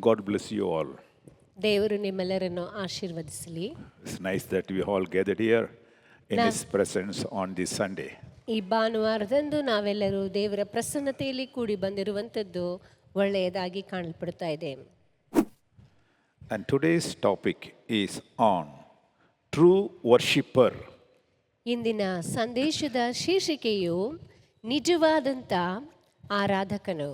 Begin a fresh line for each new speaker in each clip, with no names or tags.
God bless you all.
ದೇವರು ನಿಮ್ಮೆಲ್ಲರನ್ನು ಆಶೀರ್ವದಿಸಲಿ.
It's nice that we all gathered here in
Na-
His presence on this Sunday.
ಈ ಭಾನುವಾರದಂದು ನಾವೆಲ್ಲರೂ ದೇವರ ಪ್ರಸನ್ನತೆಯಲ್ಲಿ ಕೂಡಿ ಬಂದಿರುವಂಥದ್ದು ಒಳ್ಳೆಯದಾಗಿ ಕಾಣಲ್ಪಡ್ತಾ ಇದೆ.
And today's topic is on true worshipper.
ಇಂದಿನ ಸಂದೇಶದ ಶೀರ್ಷಿಕೆಯು ನಿಜವಾದಂಥ ಆರಾಧಕನು.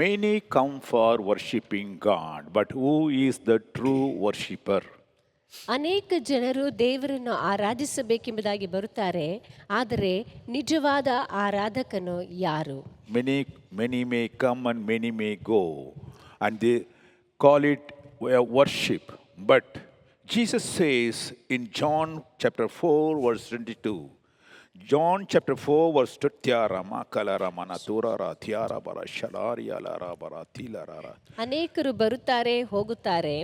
Many come for worshiping God, but who is the true worshipper?
ಅನೇಕ ಜನರು ದೇವರನ್ನು ಆರಾಧಿಸಬೇಕೆಂಬುದಾಗಿ ಬರುತ್ತಾರೆ, ಆದರೆ ನಿಜವಾದ ಆರಾಧಕನು ಯಾರು?
Many may come and many may go, and they call it worship. But Jesus says in John chapter 4 verse 22, John chapter 4 verse 22,
ಅನೇಕರು ಬರುತ್ತಾರೆ ಹೋಗುತ್ತಾರೆ,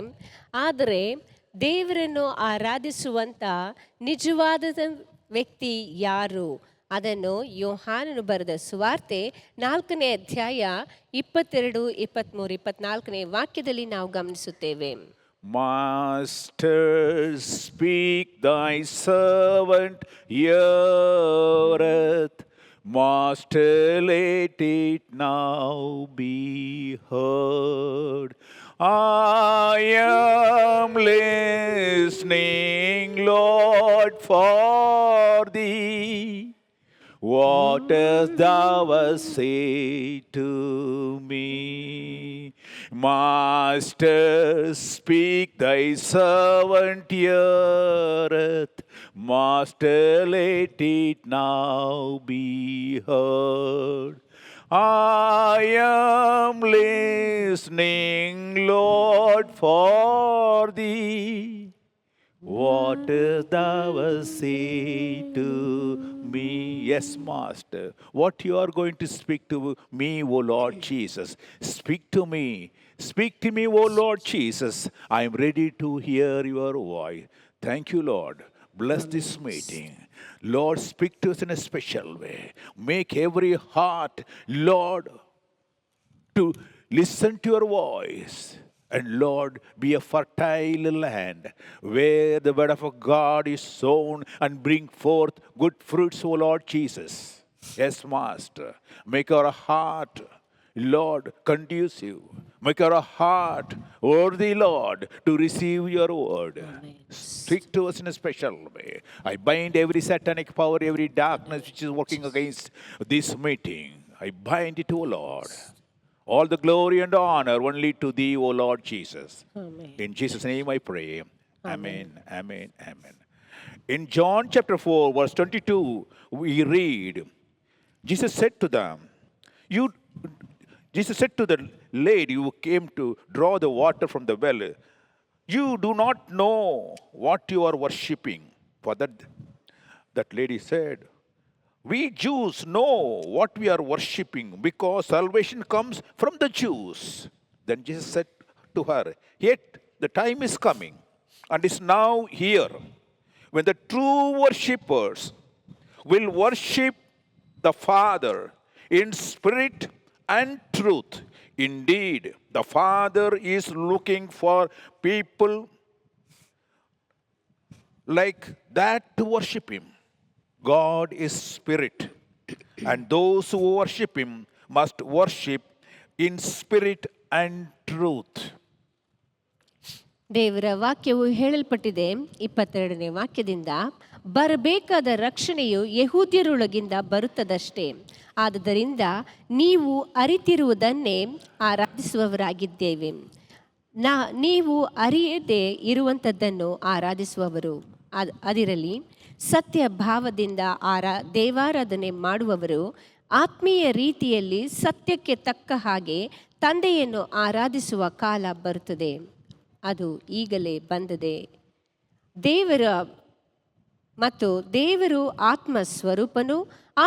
ಆದರೆ ದೇವರನ್ನು ಆರಾಧಿಸುವಂತ ನಿಜವಾದ ವ್ಯಕ್ತಿ ಯಾರು? ಅದನ್ನು ಯೋಹಾನನು ಬರೆದ ಸುವಾರ್ತೆ 4ನೇ ಅಧ್ಯಾಯ 22, 23, 24ನೇ ವಾಕ್ಯದಲ್ಲಿ ನಾವು ಗಮನಿಸುತ್ತೇವೆ.
Master, speak thy servant heareth. Master, let it now be heard. I am listening, Lord, for thee. What dost thou say to me? Master, speak, thy servant heareth. Master, let it now be heard. I am listening, Lord, for thee. What dost thou say to me? Yes, Master. What you are going to speak to me, O Lord Jesus. Speak to me. Speak to me, O Lord Jesus. I am ready to hear your voice. Thank you, Lord. Bless this meeting. Lord, speak to us in a special way. Make every heart, Lord, to listen to your voice. And Lord, be a fertile land where the word of God is sown and bring forth good fruits, O Lord Jesus. Yes, Master. Make our heart, Lord, conducive. Make our heart worthy, Lord, to receive your word. Speak to us in a special way. I bind every satanic power, every darkness which is working against this meeting. I bind it, O Lord. All the glory and honor only to thee, O Lord Jesus.
Amen.
In Jesus' name I pray. Amen, amen, amen. In John chapter 4, verse 22, we read, Jesus said to them, Jesus said to the lady who came to draw the water from the well, you do not know what you are worshipping. For that lady said, we Jews know what we are worshipping because salvation comes from the Jews. Then Jesus said to her, yet the time is coming and is now here when the true worshippers will worship the Father in spirit and truth. Indeed, the Father is looking for people like that to worship Him. God is spirit, and those who worship Him must worship in spirit and truth.
ದೇವರ ವಾಕ್ಯವು ಹೇಳಲ್ಪಟ್ಟಿದೆ 22ನೇ ವಾಕ್ಯದಿಂದ, ಬರಬೇಕಾದ ರಕ್ಷಣೆಯು ಯಹೂದ್ಯರೊಳಗಿಂದ ಬರುತ್ತದಷ್ಟೇ. ಆದುದರಿಂದ ನೀವು ಅರಿತಿರುವುದನ್ನೇ ಆರಾಧಿಸುವವರಾಗಿದ್ದೇವೆ. ನೀವು ಅರಿಯದೆ ಇರುವಂಥದ್ದನ್ನು ಆರಾಧಿಸುವವರು. ಅದಿರಲಿ, ಸತ್ಯ ಭಾವದಿಂದ ದೇವಾರಾಧನೆ ಮಾಡುವವರು ಆತ್ಮೀಯ ರೀತಿಯಲ್ಲಿ ಸತ್ಯಕ್ಕೆ ತಕ್ಕ ಹಾಗೆ ತಂದೆಯನ್ನು ಆರಾಧಿಸುವ ಕಾಲ ಬರುತ್ತದೆ. ಅದು ಈಗಲೇ ಬಂದದೆ. ದೇವರು ಆತ್ಮ ಸ್ವರೂಪನು.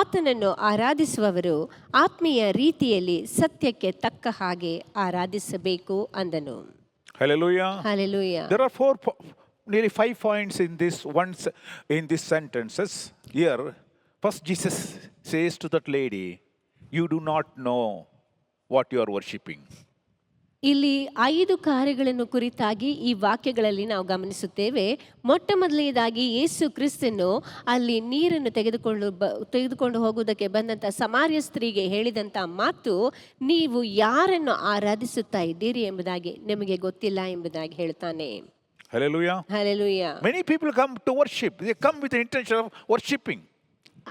ಆತನನ್ನು ಆರಾಧಿಸುವವರು ಆತ್ಮೀಯ ರೀತಿಯಲ್ಲಿ ಸತ್ಯಕ್ಕೆ ತಕ್ಕ ಹಾಗೆ ಆರಾಧಿಸಬೇಕು ಅಂದನು.
Hallelujah.
Hallelujah.
There are nearly 5 points in this sentences. Here, first Jesus says to that lady, you do not know what you are worshipping.
ಇಲ್ಲಿ 5 ಕಾರ್ಯಗಳನ್ನು ಕುರಿತಾಗಿ ಈ ವಾಕ್ಯಗಳಲ್ಲಿ ನಾವು ಗಮನಿಸುತ್ತೇವೆ. ಮೊಟ್ಟ ಮೊದಲನೇದಾಗಿ ಯೇಸು ಕ್ರಿಸ್ತನು ಅಲ್ಲಿ ನೀರನ್ನು ತೆಗೆದುಕೊಂಡು ಹೋಗುವುದಕ್ಕೆ ಬಂದಂಥ ಸಮಾರ್ಯ ಸ್ತ್ರೀಗೆ ಹೇಳಿದಂಥ ಮಾತು, ನೀವು ಯಾರನ್ನು ಆರಾಧಿಸುತ್ತಾ ಇದ್ದೀರಿ ಎಂಬುದಾಗಿ ನಿಮಗೆ ಗೊತ್ತಿಲ್ಲ ಎಂಬುದಾಗಿ ಹೇಳ್ತಾನೆ.
Hallelujah.
Hallelujah.
Many people come to worship. They come with the intention of worshipping.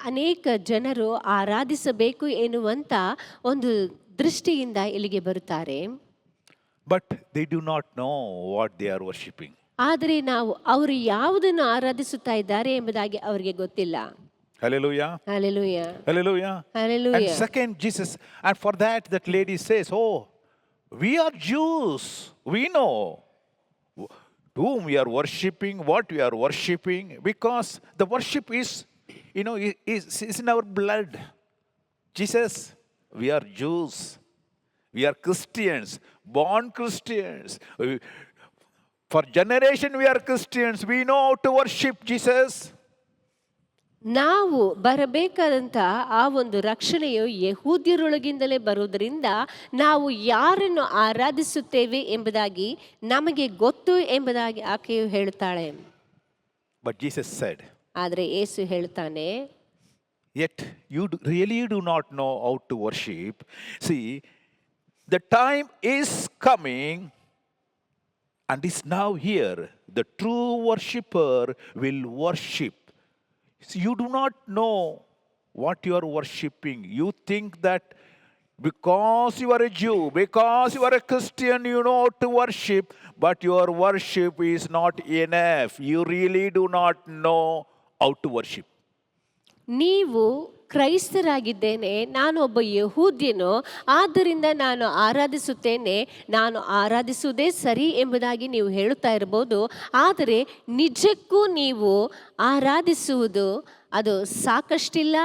ಅನೇಕ ಜನರು ಆರಾಧಿಸಬೇಕು ಎನ್ನುವಂಥ ಒಂದು ದೃಷ್ಟಿಯಿಂದ ಇಲ್ಲಿಗೆ ಬರುತ್ತಾರೆ.
But they do not know what they are worshipping.
ಆದರೆ ಅವರು ಯಾವುದನ್ನು ಆರಾಧಿಸುತ್ತಾ ಇದ್ದಾರೆ ಎಂಬುದಾಗಿ ಅವರಿಗೆ ಗೊತ್ತಿಲ್ಲ.
Hallelujah.
Hallelujah.
Hallelujah.
Hallelujah.
And second, Jesus, and for that lady says, oh, we are Jews. We know whom we are worshipping, what we are worshipping, because the worship is in our blood. Jesus, we are Jews. We are Christians, born Christians. For generation we are Christians. We know how to worship Jesus.
ನಾವು ಬರಬೇಕಾದಂಥ ಆ ಒಂದು ರಕ್ಷಣೆಯು ಯಹೂದ್ಯರೊಳಗಿಂದಲೇ ಬರುವುದರಿಂದ ನಾವು ಯಾರನ್ನು ಆರಾಧಿಸುತ್ತೇವೆ ಎಂಬುದಾಗಿ ನಮಗೆ ಗೊತ್ತು ಎಂಬುದಾಗಿ ಆಕೆಯು ಹೇಳ್ತಾಳೆ.
But Jesus said,
ಆದರೆ ಯೇಸು ಹೇಳ್ತಾನೆ,
yet you really do not know how to worship. See, the time is coming and is now here. The true worshipper will worship. So you do not know what you are worshipping. You think that because you are a Jew, because you are a Christian, you know how to worship, but your worship is not enough. You really do not know how to worship.
ನೀವು ಕ್ರೈಸ್ತರಾಗಿದ್ದೇನೆ, ನಾನು ಒಬ್ಬ ಯಹೂದ್ಯನು, ಆದ್ದರಿಂದ ನಾನು ಆರಾಧಿಸುತ್ತೇನೆ, ನಾನು ಆರಾಧಿಸುವುದೇ ಸರಿ ಎಂಬುದಾಗಿ ನೀವು ಹೇಳುತ್ತಾ ಇರಬಹುದು. ಆದರೆ ನಿಜಕ್ಕೂ ನೀವು ಆರಾಧಿಸುವುದು ಅದು ಸಾಕಷ್ಟಿಲ್ಲ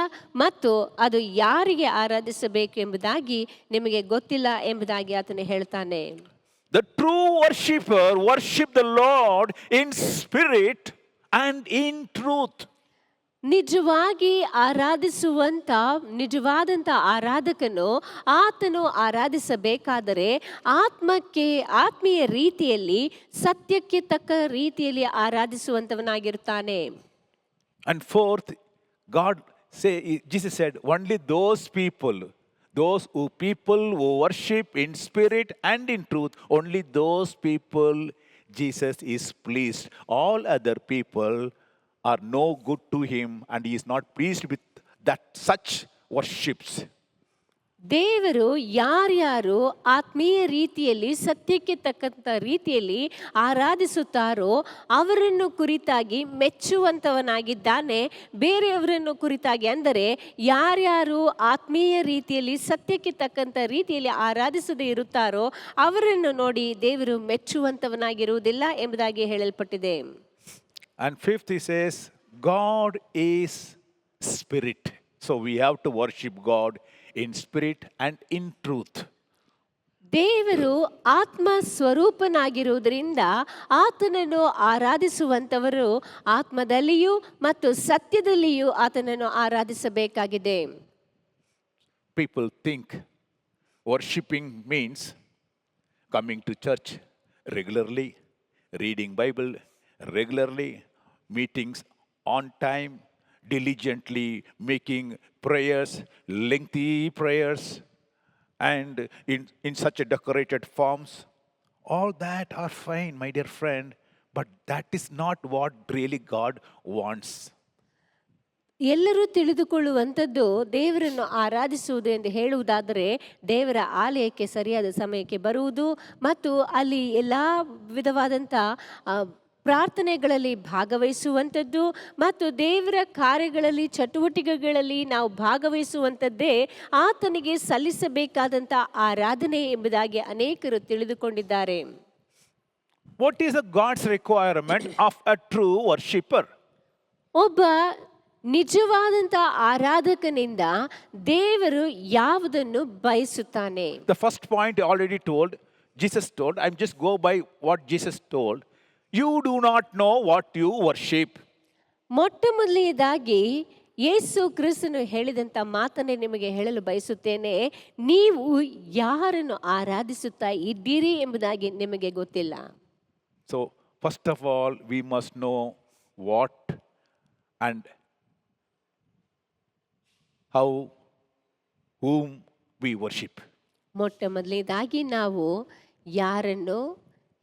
ಮತ್ತು ಅದು ಯಾರಿಗೆ ಆರಾಧಿಸಬೇಕು ಎಂಬುದಾಗಿ ನಿಮಗೆ ಗೊತ್ತಿಲ್ಲ ಎಂಬುದಾಗಿ ಆತನು ಹೇಳ್ತಾನೆ.
The true worshipper worship the Lord in spirit and in truth.
ನಿಜವಾಗಿ ನಿಜವಾದಂಥ ಆರಾಧಕನು ಆತನು ಆರಾಧಿಸಬೇಕಾದರೆ ಆತ್ಮೀಯ ರೀತಿಯಲ್ಲಿ, ಸತ್ಯಕ್ಕೆ ತಕ್ಕ ರೀತಿಯಲ್ಲಿ ಆರಾಧಿಸುವಂತವನಾಗಿರುತ್ತಾನೆ.
And fourth, Jesus said, only those people who worship in spirit and in truth, only those people Jesus is pleased. All other people are no good to him and he is not pleased with such worships.
ದೇವರು ಯಾರ್ಯಾರು ಆತ್ಮೀಯ ರೀತಿಯಲ್ಲಿ, ಸತ್ಯಕ್ಕೆ ತಕ್ಕಂಥ ರೀತಿಯಲ್ಲಿ ಆರಾಧಿಸುತ್ತಾರೋ ಅವರನ್ನು ಕುರಿತಾಗಿ ಮೆಚ್ಚುವಂತವನಾಗಿದ್ದಾನೆ. ಬೇರೆಯವರನ್ನು ಕುರಿತಾಗಿ ಅಂದರೆ ಯಾರ್ಯಾರು ಆತ್ಮೀಯ ರೀತಿಯಲ್ಲಿ, ಸತ್ಯಕ್ಕೆ ತಕ್ಕಂಥ ರೀತಿಯಲ್ಲಿ ಆರಾಧಿಸದೇ ಇರುತ್ತಾರೋ ಅವರನ್ನು ನೋಡಿ ದೇವರು ಮೆಚ್ಚುವಂತವನಾಗಿರುವುದಿಲ್ಲ ಎಂಬುದಾಗಿ ಹೇಳಲ್ಪಟ್ಟಿದೆ.
And fifth, he says, God is spirit. So we have to worship God in spirit and in truth.
ದೇವರು ಆತ್ಮ ಸ್ವರೂಪನಾಗಿರುವುದರಿಂದ ಆತನನ್ನು ಆರಾಧಿಸುವಂತವರು ಆತ್ಮದಲ್ಲಿಯೂ ಮತ್ತು ಸತ್ಯದಲ್ಲಿಯೂ ಆತನನ್ನು ಆರಾಧಿಸಬೇಕಾಗಿದೆ.
People think worshipping means coming to church regularly, reading Bible regularly, meetings on time, diligently making prayers, lengthy prayers, and in such a decorated forms. All that are fine, my dear friend, but that is not what really God wants.
ಎಲ್ಲರೂ ತಿಳಿದುಕೊಳ್ಳುವಂಥದ್ದು ದೇವರನ್ನು ಆರಾಧಿಸುವುದು ಎಂದು ಹೇಳುವುದಾದರೆ ದೇವರ ಆಲಯಕ್ಕೆ ಸರಿಯಾದ ಸಮಯಕ್ಕೆ ಬರುವುದು ಮತ್ತು ಅಲ್ಲಿ ಎಲ್ಲ ವಿಧವಾದಂಥ ಪ್ರಾರ್ಥನೆಗಳಲ್ಲಿ ಭಾಗವಹಿಸುವಂಥದ್ದು ಮತ್ತು ದೇವರ ಕಾರ್ಯಗಳಲ್ಲಿ, ಚಟುವಟಿಕೆಗಳಲ್ಲಿ ನಾವು ಭಾಗವಹಿಸುವಂಥದ್ದೇ ಆತನಿಗೆ ಸಲ್ಲಿಸಬೇಕಾದಂಥ ಆರಾಧನೆ ಎಂಬುದಾಗಿ ಅನೇಕರು ತಿಳಿದುಕೊಂಡಿದ್ದಾರೆ.
What is the God's requirement of a true worshipper?
ಒಬ್ಬ ನಿಜವಾದಂಥ ಆರಾಧಕನಿಂದ ದೇವರು ಯಾವುದನ್ನು ಬಯಸುತ್ತಾನೆ?
The first point I already told, Jesus told, I'm just go by what Jesus told. You do not know what you worship.
ಮೊಟ್ಟ ಮೊದಲನೇದಾಗಿ ಯೇಸು ಕ್ರಿಸ್ತನು ಹೇಳಿದಂಥ ಮಾತನ್ನೇ ನಿಮಗೆ ಹೇಳಲು ಬಯಸುತ್ತೇನೆ. ನೀವು ಯಾರನ್ನು ಆರಾಧಿಸುತ್ತಾ ಇದ್ದೀರಿ ಎಂಬುದಾಗಿ ನಿಮಗೆ ಗೊತ್ತಿಲ್ಲ.
So, first of all, we must know what and how, whom we worship.
ಮೊಟ್ಟ ಮೊದಲನೇದಾಗಿ ನಾವು ಯಾರನ್ನು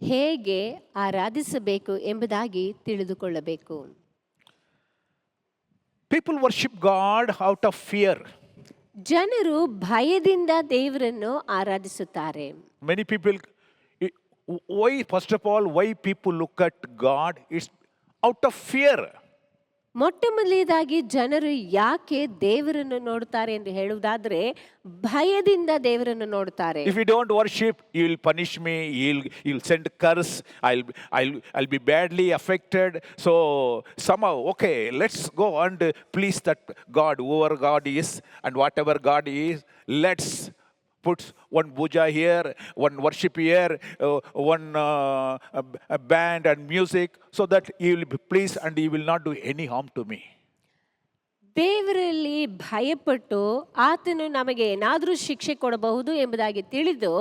ಹೇಗೆ ಆರಾಧಿಸಬೇಕು ಎಂಬುದಾಗಿ ತಿಳಿದುಕೊಳ್ಳಬೇಕು.
People worship God out of fear.
ಜನರು ಭಯದಿಂದ ದೇವರನ್ನು ಆರಾಧಿಸುತ್ತಾರೆ.
Many people, why, first of all, why people look at God is out of fear.
ಮೊಟ್ಟ ಮೊದಲನೇದಾಗಿ ಜನರು ಯಾಕೆ ದೇವರನ್ನು ನೋಡುತ್ತಾರೆ ಎಂದು ಹೇಳುವುದಾದ್ರೆ ಭಯದಿಂದ ದೇವರನ್ನು ನೋಡುತ್ತಾರೆ.
If you don't worship, you will punish me. You'll send curse. I'll be badly affected. So somehow, okay, let's go and please that God, whoever God is, and whatever God is, let's put one puja here, one worship here, one band and music, so that you will be pleased and you will not do any harm to me.
ದೇವರಲ್ಲಿ ಭಯಪಟ್ಟು ಆತನು ನಮಗೆ ಏನಾದರೂ ಶಿಕ್ಷೆ ಕೊಡಬಹುದು ಎಂಬುದಾಗಿ ತಿಳಿದು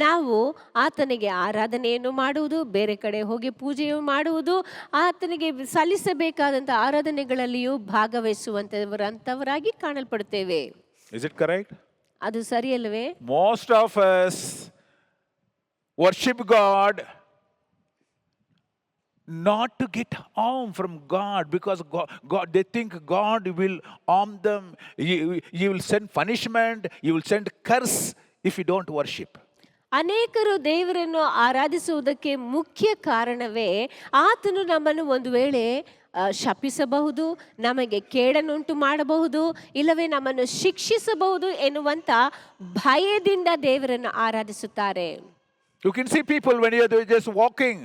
ನಾವು ಆತನಿಗೆ ಆರಾಧನೆಯನ್ನು ಮಾಡುವುದು, ಬೇರೆ ಕಡೆ ಹೋಗಿ ಪೂಜೆಯು ಮಾಡುವುದು, ಆತನಿಗೆ ಸಲ್ಲಿಸಬೇಕಾದಂಥ ಆರಾಧನೆಗಳಲ್ಲಿಯೂ ಭಾಗವಹಿಸುವಂಥವರಂಥವರಾಗಿ ಕಾಣಲ್ಪಡುತ್ತೇವೆ.
Is it correct?
ಅದು ಸರಿಯಲ್ಲವೇ?
Most of us worship God not to get harm from God, because God they think God will harm them. You will send punishment, you will send curse if you don't worship.
ಅನೇಕರು ದೇವರನ್ನು ಆರಾಧಿಸುವುದಕ್ಕೆ ಮುಖ್ಯ ಕಾರಣವೇ ಆತನು ನಮ್ಮನ್ನು ಒಂದು ವೇಳೆ ಶಪಿಸಬಹುದು, ನಮಗೆ ಕೇಡನ್ನುಂಟು ಮಾಡಬಹುದು, ಇಲ್ಲವೇ ನಮ್ಮನ್ನು ಶಿಕ್ಷಿಸಬಹುದು ಎನ್ನುವಂತ ಭಯದಿಂದ ದೇವರನ್ನು ಆರಾಧಿಸುತ್ತಾರೆ.
You can see people when you are just walking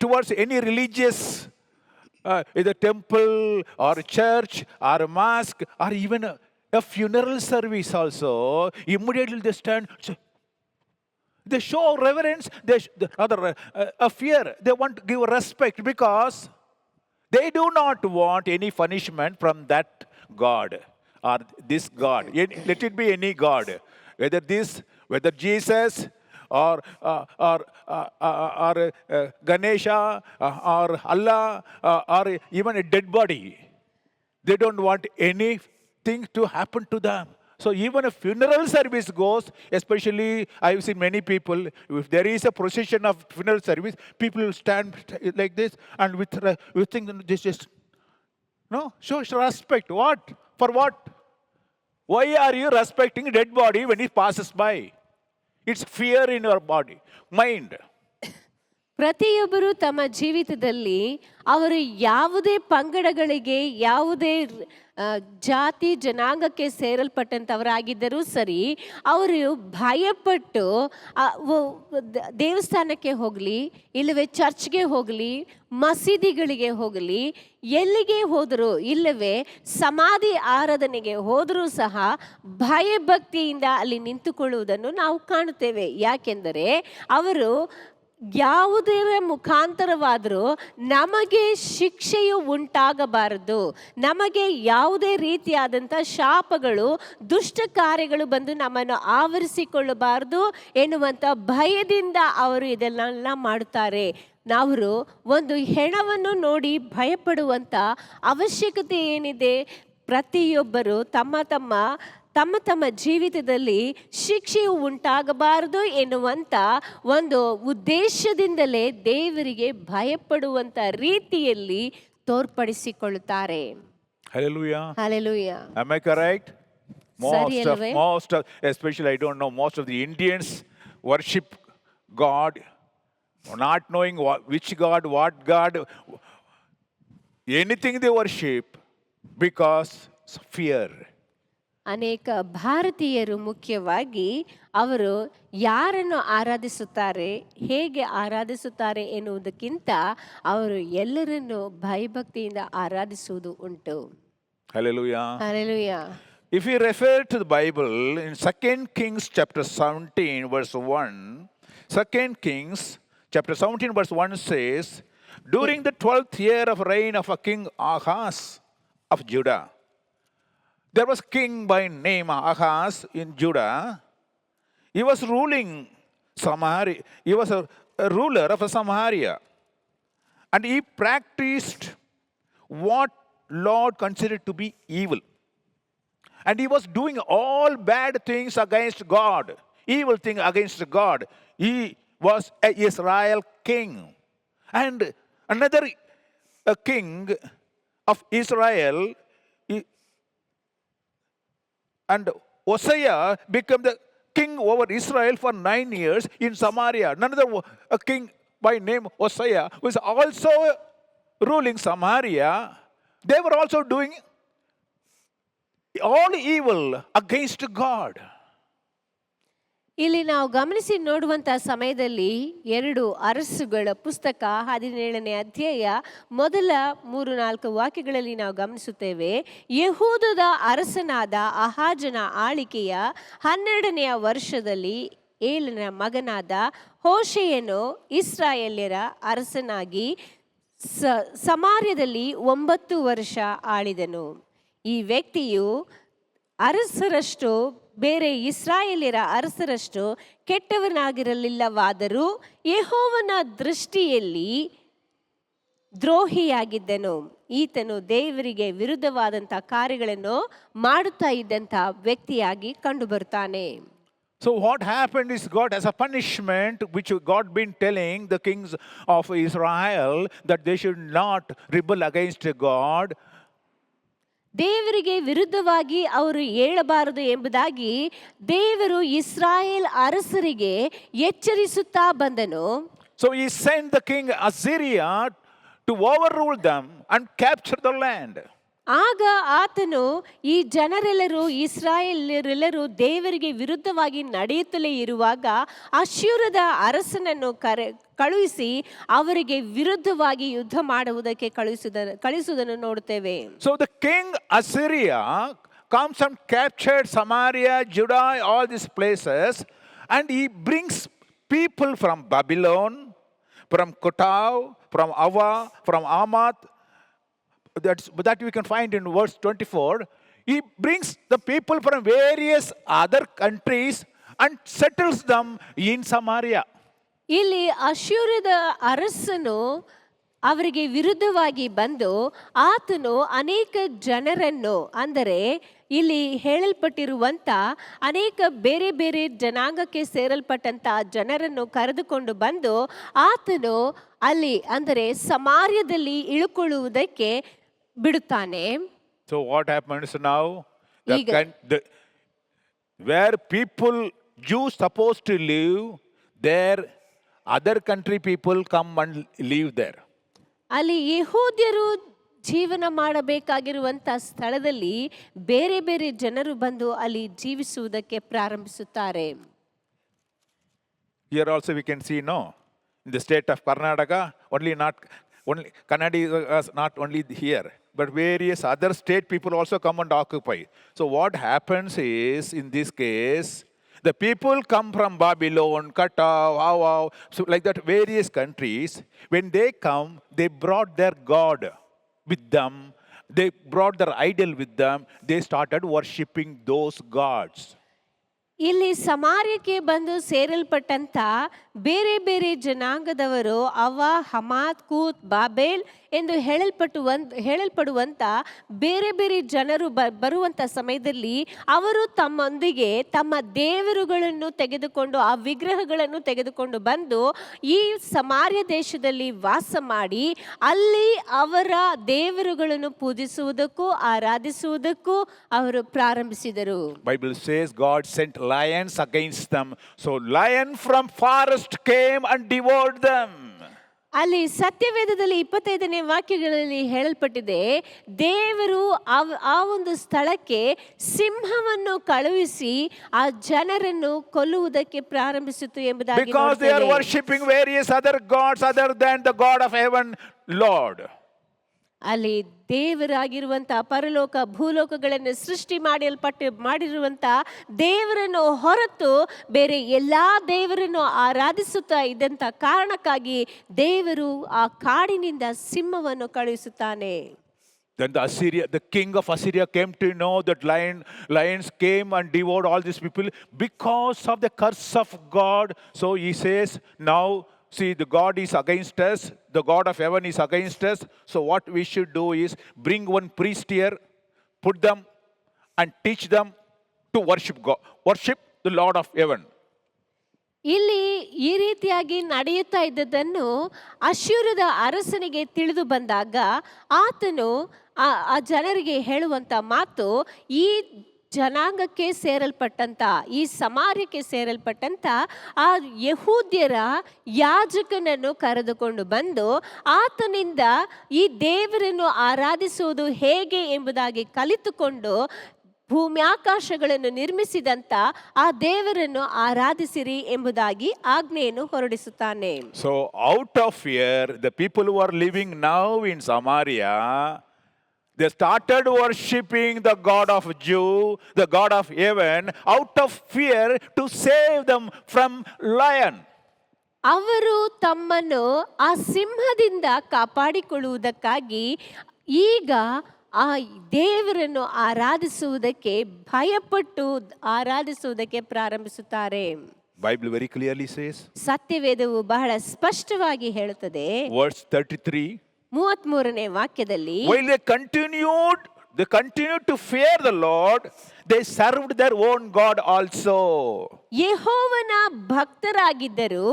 towards any religious, either temple or church or a mosque or even a funeral service also, immediately they stand. They show reverence, a fear. They want to give respect because they do not want any punishment from that God or this God. Let it be any God, whether Jesus or Ganesha or Allah or even a dead body. They don't want anything to happen to them. So even a funeral service goes, especially I've seen many people, if there is a procession of funeral service, people will stand like this and with think this is, no, show respect. What? For what? Why are you respecting dead body when it passes by? It's fear in your body, mind.
ಪ್ರತಿಯೊಬ್ಬರು ತಮ್ಮ ಜೀವಿತದಲ್ಲಿ ಅವರು ಯಾವುದೇ ಪಂಗಡಗಳಿಗೆ, ಯಾವುದೇ ಜಾತಿ ಜನಾಂಗಕ್ಕೆ ಸೇರಲ್ಪಟ್ಟಂಥವರಾಗಿದ್ದರೂ ಸರಿ, ಅವರು ಭಯಪಟ್ಟು ದೇವಸ್ಥಾನಕ್ಕೆ ಹೋಗಲಿ, ಇಲ್ಲವೇ ಚರ್ಚ್ಗೆ ಹೋಗಲಿ, ಮಸೀದಿಗಳಿಗೆ ಹೋಗಲಿ, ಎಲ್ಲಿಗೆ ಹೋದರೂ, ಇಲ್ಲವೇ ಸಮಾಧಿ ಆರಾಧನೆಗೆ ಹೋದರೂ ಸಹ ಭಯಭಕ್ತಿಯಿಂದ ಅಲ್ಲಿ ನಿಂತುಕೊಳ್ಳುವುದನ್ನು ನಾವು ಕಾಣುತ್ತೇವೆ. ಯಾಕೆಂದರೆ ಅವರು ಯಾವುದೇ ಮುಖಾಂತರವಾದರೂ ನಮಗೆ ಶಿಕ್ಷೆಯು ಉಂಟಾಗಬಾರದು, ನಮಗೆ ಯಾವುದೇ ರೀತಿಯಾದಂಥ ಶಾಪಗಳು, ದುಷ್ಟ ಕಾರ್ಯಗಳು ಬಂದು ನಮ್ಮನ್ನು ಆವರಿಸಿಕೊಳ್ಳಬಾರದು ಎನ್ನುವಂಥ ಭಯದಿಂದ ಅವರು ಇದನ್ನೆಲ್ಲ ಮಾಡುತ್ತಾರೆ. ನಾವು ಒಂದು ಹೆಣವನ್ನು ನೋಡಿ ಭಯಪಡುವಂಥ ಅವಶ್ಯಕತೆ ಏನಿದೆ? ಪ್ರತಿಯೊಬ್ಬರು ತಮ್ಮ ತಮ್ಮ ಜೀವಿತದಲ್ಲಿ ಶಿಕ್ಷೆಯು ಉಂಟಾಗಬಾರದು ಎನ್ನುವಂಥ ಒಂದು ಉದ್ದೇಶದಿಂದಲೇ ದೇವರಿಗೆ ಭಯಪಡುವಂಥ ರೀತಿಯಲ್ಲಿ ತೋರ್ಪಡಿಸಿಕೊಳ್ಳುತ್ತಾರೆ.
Hallelujah.
Hallelujah.
Am I correct? Most of, especially I don't know, most of the Indians worship God not knowing which God, what God, anything they worship because of fear.
ಅನೇಕ ಭಾರತೀಯರು ಮುಖ್ಯವಾಗಿ ಅವರು ಯಾರನ್ನು ಆರಾಧಿಸುತ್ತಾರೆ, ಹೇಗೆ ಆರಾಧಿಸುತ್ತಾರೆ ಎನ್ನುವುದಕ್ಕಿಂತ ಅವರು ಎಲ್ಲರನ್ನು ಭಯಭಕ್ತಿಯಿಂದ ಆರಾಧಿಸುವುದು ಉಂಟು.
Hallelujah.
Hallelujah.
If we refer to the Bible in 2 Kings chapter 17 verse 1, 2 Kings chapter 17 verse 1 says, during the 12th year of reign of a King Ahaz, of Judah. There was king by name Ahaz in Judah. He was ruling Samaria. He was a ruler of Samaria. And he practiced what Lord considered to be evil. And he was doing all bad things against God, evil thing against God. He was an Israel king. And another king of Israel, and Hosea became the king over Israel for 9 years in Samaria. Another king by name Hosea was also ruling Samaria. They were also doing all evil against God.
ಇಲ್ಲಿ ನಾವು ಗಮನಿಸಿ ನೋಡುವಂತ ಸಮಯದಲ್ಲಿ 2 ಅರಸುಗಳ ಪುಸ್ತಕ 17ನೇ ಅಧ್ಯಾಯ ಮೊದಲ 3-4 ವಾಕ್ಯಗಳಲ್ಲಿ ನಾವು ಗಮನಿಸುತ್ತೇವೆ. ಯೆಹೂದದ ಅರಸನಾದ ಆಹಾಜನ ಆಳಿಕೆಯ 12ನೆಯ ವರ್ಷದಲ್ಲಿ ಏಲನ ಮಗನಾದ ಹೋಶೇಯನು ಇಸ್ರಾಯೇಲ್ಯರ ಅರಸನಾಗಿ ಸಮಾರ್ಯದಲ್ಲಿ 9 ವರ್ಷ ಆಳಿದನು. ಈ ವ್ಯಕ್ತಿಯು ಅರಸರಷ್ಟು ಬೇರೆ ಇಸ್ರಾಯೇಲ್ಯರ ಅರಸರಷ್ಟು ಕೆಟ್ಟವನಾಗಿರಲಿಲ್ಲವಾದರೂ ಯೆಹೋವನ ದೃಷ್ಟಿಯಲ್ಲಿ ದ್ರೋಹಿಯಾಗಿದ್ದನು. ಈತನು ದೇವರಿಗೆ ವಿರುದ್ಧವಾದಂಥ ಕಾರ್ಯಗಳನ್ನು ಮಾಡುತ್ತಾ ಇದ್ದಂಥ ವ್ಯಕ್ತಿಯಾಗಿ ಕಂಡುಬರುತ್ತಾನೆ.
So what happened is God, as a punishment, which God been telling the kings of Israel that they should not rebel against God.
ದೇವರಿಗೆ ವಿರುದ್ಧವಾಗಿ ಅವರು ಏಳಬಾರದು ಎಂಬುದಾಗಿ ದೇವರು ಇಸ್ರಾಯೇಲ್ ಅರಸರಿಗೆ ಎಚ್ಚರಿಸುತ್ತಾ ಬಂದನು.
So he sent the king Assyria to overrule them and capture the land.
ಆಗ ಆತನು ಈ ಜನರೆಲ್ಲರೂ ಇಸ್ರಾಯೇಲ್ಯರೆಲ್ಲರೂ ದೇವರಿಗೆ ವಿರುದ್ಧವಾಗಿ ನಡೆಯುತ್ತಲೇ ಇರುವಾಗ ಅಶ್ಶೂರದ ಅರಸನನ್ನು ಕಳುಹಿಸಿ ಅವರಿಗೆ ವಿರುದ್ಧವಾಗಿ ಯುದ್ಧ ಮಾಡುವುದಕ್ಕೆ ಕಳಿಸುವುದನ್ನು ನೋಡುತ್ತೇವೆ.
So the king Assyria comes and captured Samaria, Judah, all these places, and he brings people from Babylon, from Kotav, from Ava, from Hamath. That we can find in verse 24. He brings the people from various other countries and settles them in Samaria.
ಇಲ್ಲಿ ಅಶ್ಶೂರದ ಅರಸನು ಅವರಿಗೆ ವಿರುದ್ಧವಾಗಿ ಬಂದು ಆತನು ಅನೇಕ ಜನರನ್ನು, ಅಂದರೆ ಇಲ್ಲಿ ಹೇಳಲ್ಪಟ್ಟಿರುವಂಥ ಅನೇಕ ಬೇರೆ ಬೇರೆ ಜನಾಂಗಕ್ಕೆ ಸೇರಲ್ಪಟ್ಟಂಥ ಜನರನ್ನು ಕರೆದುಕೊಂಡು ಬಂದು ಆತನು ಅಲ್ಲಿ ಅಂದರೆ ಸಮಾರ್ಯದಲ್ಲಿ ಇಳುಕೊಳ್ಳುವುದಕ್ಕೆ ಬಿಡುತ್ತಾನೆ.
So what happens now? Where people, Jews supposed to live, there other country people come and live there.
ಅಲ್ಲಿ ಯೆಹೂದ್ಯರು ಜೀವನ ಮಾಡಬೇಕಾಗಿರುವಂಥ ಸ್ಥಳದಲ್ಲಿ ಬೇರೆ ಬೇರೆ ಜನರು ಬಂದು ಅಲ್ಲಿ ಜೀವಿಸುವುದಕ್ಕೆ ಪ್ರಾರಂಭಿಸುತ್ತಾರೆ.
Here also we can see, no, in the state of Karnataka, only Kannada is not only here, but various other state people also come and occupy. So what happens is, in this case, the people come from Babylon, Katav, Havav, so like that various countries. When they come, they brought their God with them. They brought their idol with them. They started worshipping those gods.
ಇಲ್ಲಿ ಸಮಾರ್ಯಕ್ಕೆ ಬಂದು ಸೇರಲ್ಪಟ್ಟಂತ ಬೇರೆ ಬೇರೆ ಜನಾಂಗದವರು ಅವ, ಹಮಾತ್, ಕೂತ್, ಬಾಬೇಲ್ ಎಂದು ಹೇಳಲ್ಪಡುವಂತ ಬೇರೆ ಬೇರೆ ಜನರು ಬರುವಂತ ಸಮಯದಲ್ಲಿ ಅವರು ತಮ್ಮೊಂದಿಗೆ ತಮ್ಮ ದೇವರುಗಳನ್ನು ತೆಗೆದುಕೊಂಡು ಆ ವಿಗ್ರಹಗಳನ್ನು ತೆಗೆದುಕೊಂಡು ಬಂದು ಈ ಸಮಾರ್ಯ ದೇಶದಲ್ಲಿ ವಾಸ ಮಾಡಿ ಅಲ್ಲಿ ಅವರ ದೇವರುಗಳನ್ನು ಪೂಜಿಸುವುದಕ್ಕೂ ಆರಾಧಿಸುವುದಕ್ಕೂ ಅವರು ಪ್ರಾರಂಭಿಸಿದರು.
Bible says God sent lions against them. So lion from forest came and devoured them.
ಅಲ್ಲಿ ಸತ್ಯವೇದದಲ್ಲಿ 25ನೇ ವಾಕ್ಯಗಳಲ್ಲಿ ಹೇಳಲ್ಪಟ್ಟಿದೆ, ದೇವರು ಆ ಒಂದು ಸ್ಥಳಕ್ಕೆ ಸಿಂಹವನ್ನು ಕಳುಹಿಸಿ ಆ ಜನರನ್ನು ಕೊಲ್ಲುವುದಕ್ಕೆ ಪ್ರಾರಂಭಿಸಿತು ಎಂಬುದಾಗಿ
Because they are worshipping various other gods other than the God of heaven, Lord.
ಅಲ್ಲಿ ದೇವರಾಗಿರುವಂತ ಪರಲೋಕ ಭೂಲೋಕಗಳನ್ನು ಸೃಷ್ಟಿ ಮಾಡಿರುವಂತ ದೇವರನ್ನು ಹೊರತು ಬೇರೆ ಎಲ್ಲಾ ದೇವರನ್ನು ಆರಾಧಿಸುತ್ತಾ ಇದ್ದಂತ ಕಾರಣಕ್ಕಾಗಿ ದೇವರು ಆ ಕಾಡಿನಿಂದ ಸಿಂಹವನ್ನು ಕಳುಹಿಸುತ್ತಾನೆ.
Then the king of Assyria came to know that lions came and devoured all these people because of the curse of God. So he says, now see, the God is against us, the God of heaven is against us. So what we should do is bring one priest here, put them and teach them to worship God, worship the Lord of heaven.
ಇಲ್ಲಿ ಈ ರೀತಿಯಾಗಿ ನಡೆಯುತ್ತಾ ಇದ್ದದ್ದನ್ನು ಅಶ್ಶೂರದ ಅರಸನಿಗೆ ತಿಳಿದು ಬಂದಾಗ ಆತನು ಆ ಜನರಿಗೆ ಹೇಳುವಂತ ಮಾತು, ಈ ಜನಾಂಗಕ್ಕೆ ಸೇರಲ್ಪಟ್ಟಂತ, ಈ ಸಮಾರ್ಯಕ್ಕೆ ಸೇರಲ್ಪಟ್ಟಂತ ಆ ಯಹೂದ್ಯರ ಯಾಜಕನನ್ನು ಕರೆದುಕೊಂಡು ಬಂದು ಆತನಿಂದ ಈ ದೇವರನ್ನು ಆರಾಧಿಸುವುದು ಹೇಗೆ ಎಂಬುದಾಗಿ ಕಲಿತುಕೊಂಡು ಭೂಮ್ಯಾಕಾಶಗಳನ್ನು ನಿರ್ಮಿಸಿದಂತ ಆ ದೇವರನ್ನು ಆರಾಧಿಸಿರಿ ಎಂಬುದಾಗಿ ಆಜ್ಞೆಯನ್ನು ಹೊರಡಿಸುತ್ತಾನೆ.
So out of fear, the people who are living now in Samaria, they started worshipping the God of Jew, the God of heaven, out of fear to save them from lion.
ಅವರು ತಮ್ಮನ್ನು ಆ ಸಿಂಹದಿಂದ ಕಾಪಾಡಿಕೊಳ್ಳುವುದಕ್ಕಾಗಿ ಈಗ ಆ ದೇವರನ್ನು ಆರಾಧಿಸುವುದಕ್ಕೆ ಭಯಪಟ್ಟು ಆರಾಧಿಸುವುದಕ್ಕೆ ಪ್ರಾರಂಭಿಸುತ್ತಾರೆ.
Bible very clearly says,
ಸತ್ಯವೇದವು ಬಹಳ ಸ್ಪಷ್ಟವಾಗಿ ಹೇಳುತ್ತದೆ.
verse 33,
33ನೇ ವಾಕ್ಯದಲ್ಲಿ,
while they continued to fear the Lord, they served their own God also.
ಯೆಹೋವನ ಭಕ್ತರಾಗಿದ್ದರು,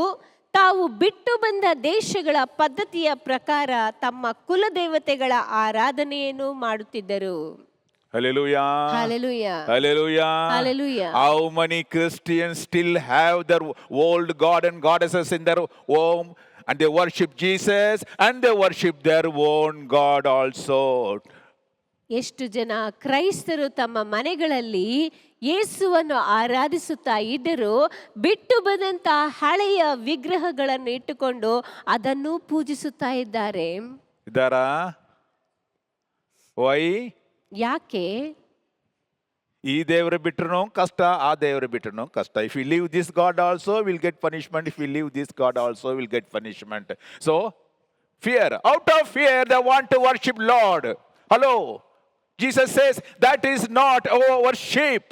ತಾವು ಬಿಟ್ಟು ಬಂದ ದೇಶಗಳ ಪದ್ಧತಿಯ ಪ್ರಕಾರ ತಮ್ಮ ಕುಲದೇವತೆಗಳ ಆರಾಧನೆಯನ್ನು ಮಾಡುತ್ತಿದ್ದರು.
Hallelujah.
Hallelujah.
Hallelujah.
Hallelujah.
How many Christians still have their old god and goddesses in their home, and they worship Jesus and they worship their own God also?
ಎಷ್ಟು ಜನ ಕ್ರೈಸ್ತರು ತಮ್ಮ ಮನೆಗಳಲ್ಲಿ ಯೇಸುವನ್ನು ಆರಾಧಿಸುತ್ತಾ ಇದ್ದರೂ ಬಿಟ್ಟು ಬಂದಂತ ಹಳೆಯ ವಿಗ್ರಹಗಳನ್ನು ಇಟ್ಟುಕೊಂಡು ಅದನ್ನು ಪೂಜಿಸುತ್ತಾ ಇದ್ದಾರೆ.
ಇದ್ದಾರಾ? Why?
ಯಾಕೆ?
ಈ ದೇವರು ಬಿಟ್ರು ಕಷ್ಟ, ಆ ದೇವರು ಬಿಟ್ರು ಕಷ್ಟ. If we leave this God also, we'll get punishment. If we leave this God also, we'll get punishment. So, fear. Out of fear, they want to worship Lord. Hello. Jesus says that is not our worship.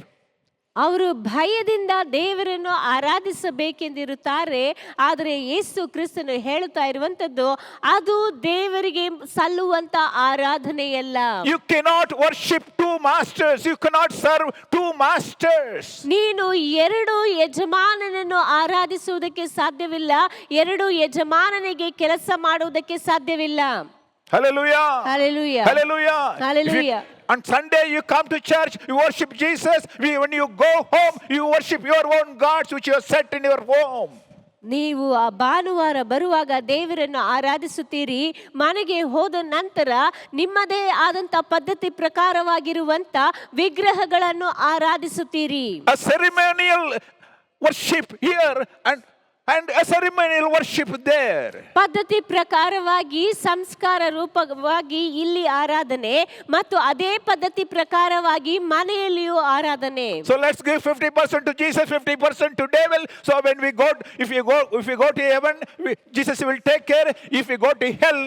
ಅವರು ಭಯದಿಂದ ದೇವರನ್ನು ಆರಾಧಿಸಬೇಕೆಂದಿರುತ್ತಾರೆ. ಆದರೆ ಯೇಸು ಕ್ರಿಸ್ತನು ಹೇಳುತ್ತಾ ಇರುವಂತದ್ದು ಅದು ದೇವರಿಗೆ ಸಲ್ಲುವಂತ ಆರಾಧನೆಯಲ್ಲ.
You cannot worship two masters. You cannot serve two masters.
ನೀನು ಎರಡು ಯಜಮಾನನನ್ನು ಆರಾಧಿಸುವುದಕ್ಕೆ ಸಾಧ್ಯವಿಲ್ಲ, ಎರಡು ಯಜಮಾನನಿಗೆ ಕೆಲಸ ಮಾಡುವುದಕ್ಕೆ ಸಾಧ್ಯವಿಲ್ಲ.
Hallelujah.
Hallelujah.
Hallelujah.
Hallelujah.
On Sunday you come to church, you worship Jesus. When you go home, you worship your own gods which you have set in your home.
ನೀವು ಆ ಭಾನುವಾರ ಬರುವಾಗ ದೇವರನ್ನು ಆರಾಧಿಸುತ್ತೀರಿ, ಮನೆಗೆ ಹೋದ ನಂತರ ನಿಮ್ಮದೇ ಆದಂತ ಪದ್ಧತಿ ಪ್ರಕಾರವಾಗಿರುವಂತ ವಿಗ್ರಹಗಳನ್ನು ಆರಾಧಿಸುತ್ತೀರಿ.
A ceremonial worship here and a ceremonial worship there.
ಪದ್ಧತಿ ಪ್ರಕಾರವಾಗಿ ಸಂಸ್ಕಾರ ರೂಪವಾಗಿ ಇಲ್ಲಿ ಆರಾಧನೆ ಮತ್ತು ಅದೇ ಪದ್ಧತಿ ಪ್ರಕಾರವಾಗಿ ಮನೆಯಲ್ಲಿಯೂ ಆರಾಧನೆ.
So let's give 50% to Jesus, 50% to devil. So when if we go to heaven, Jesus will take care. If we go to hell,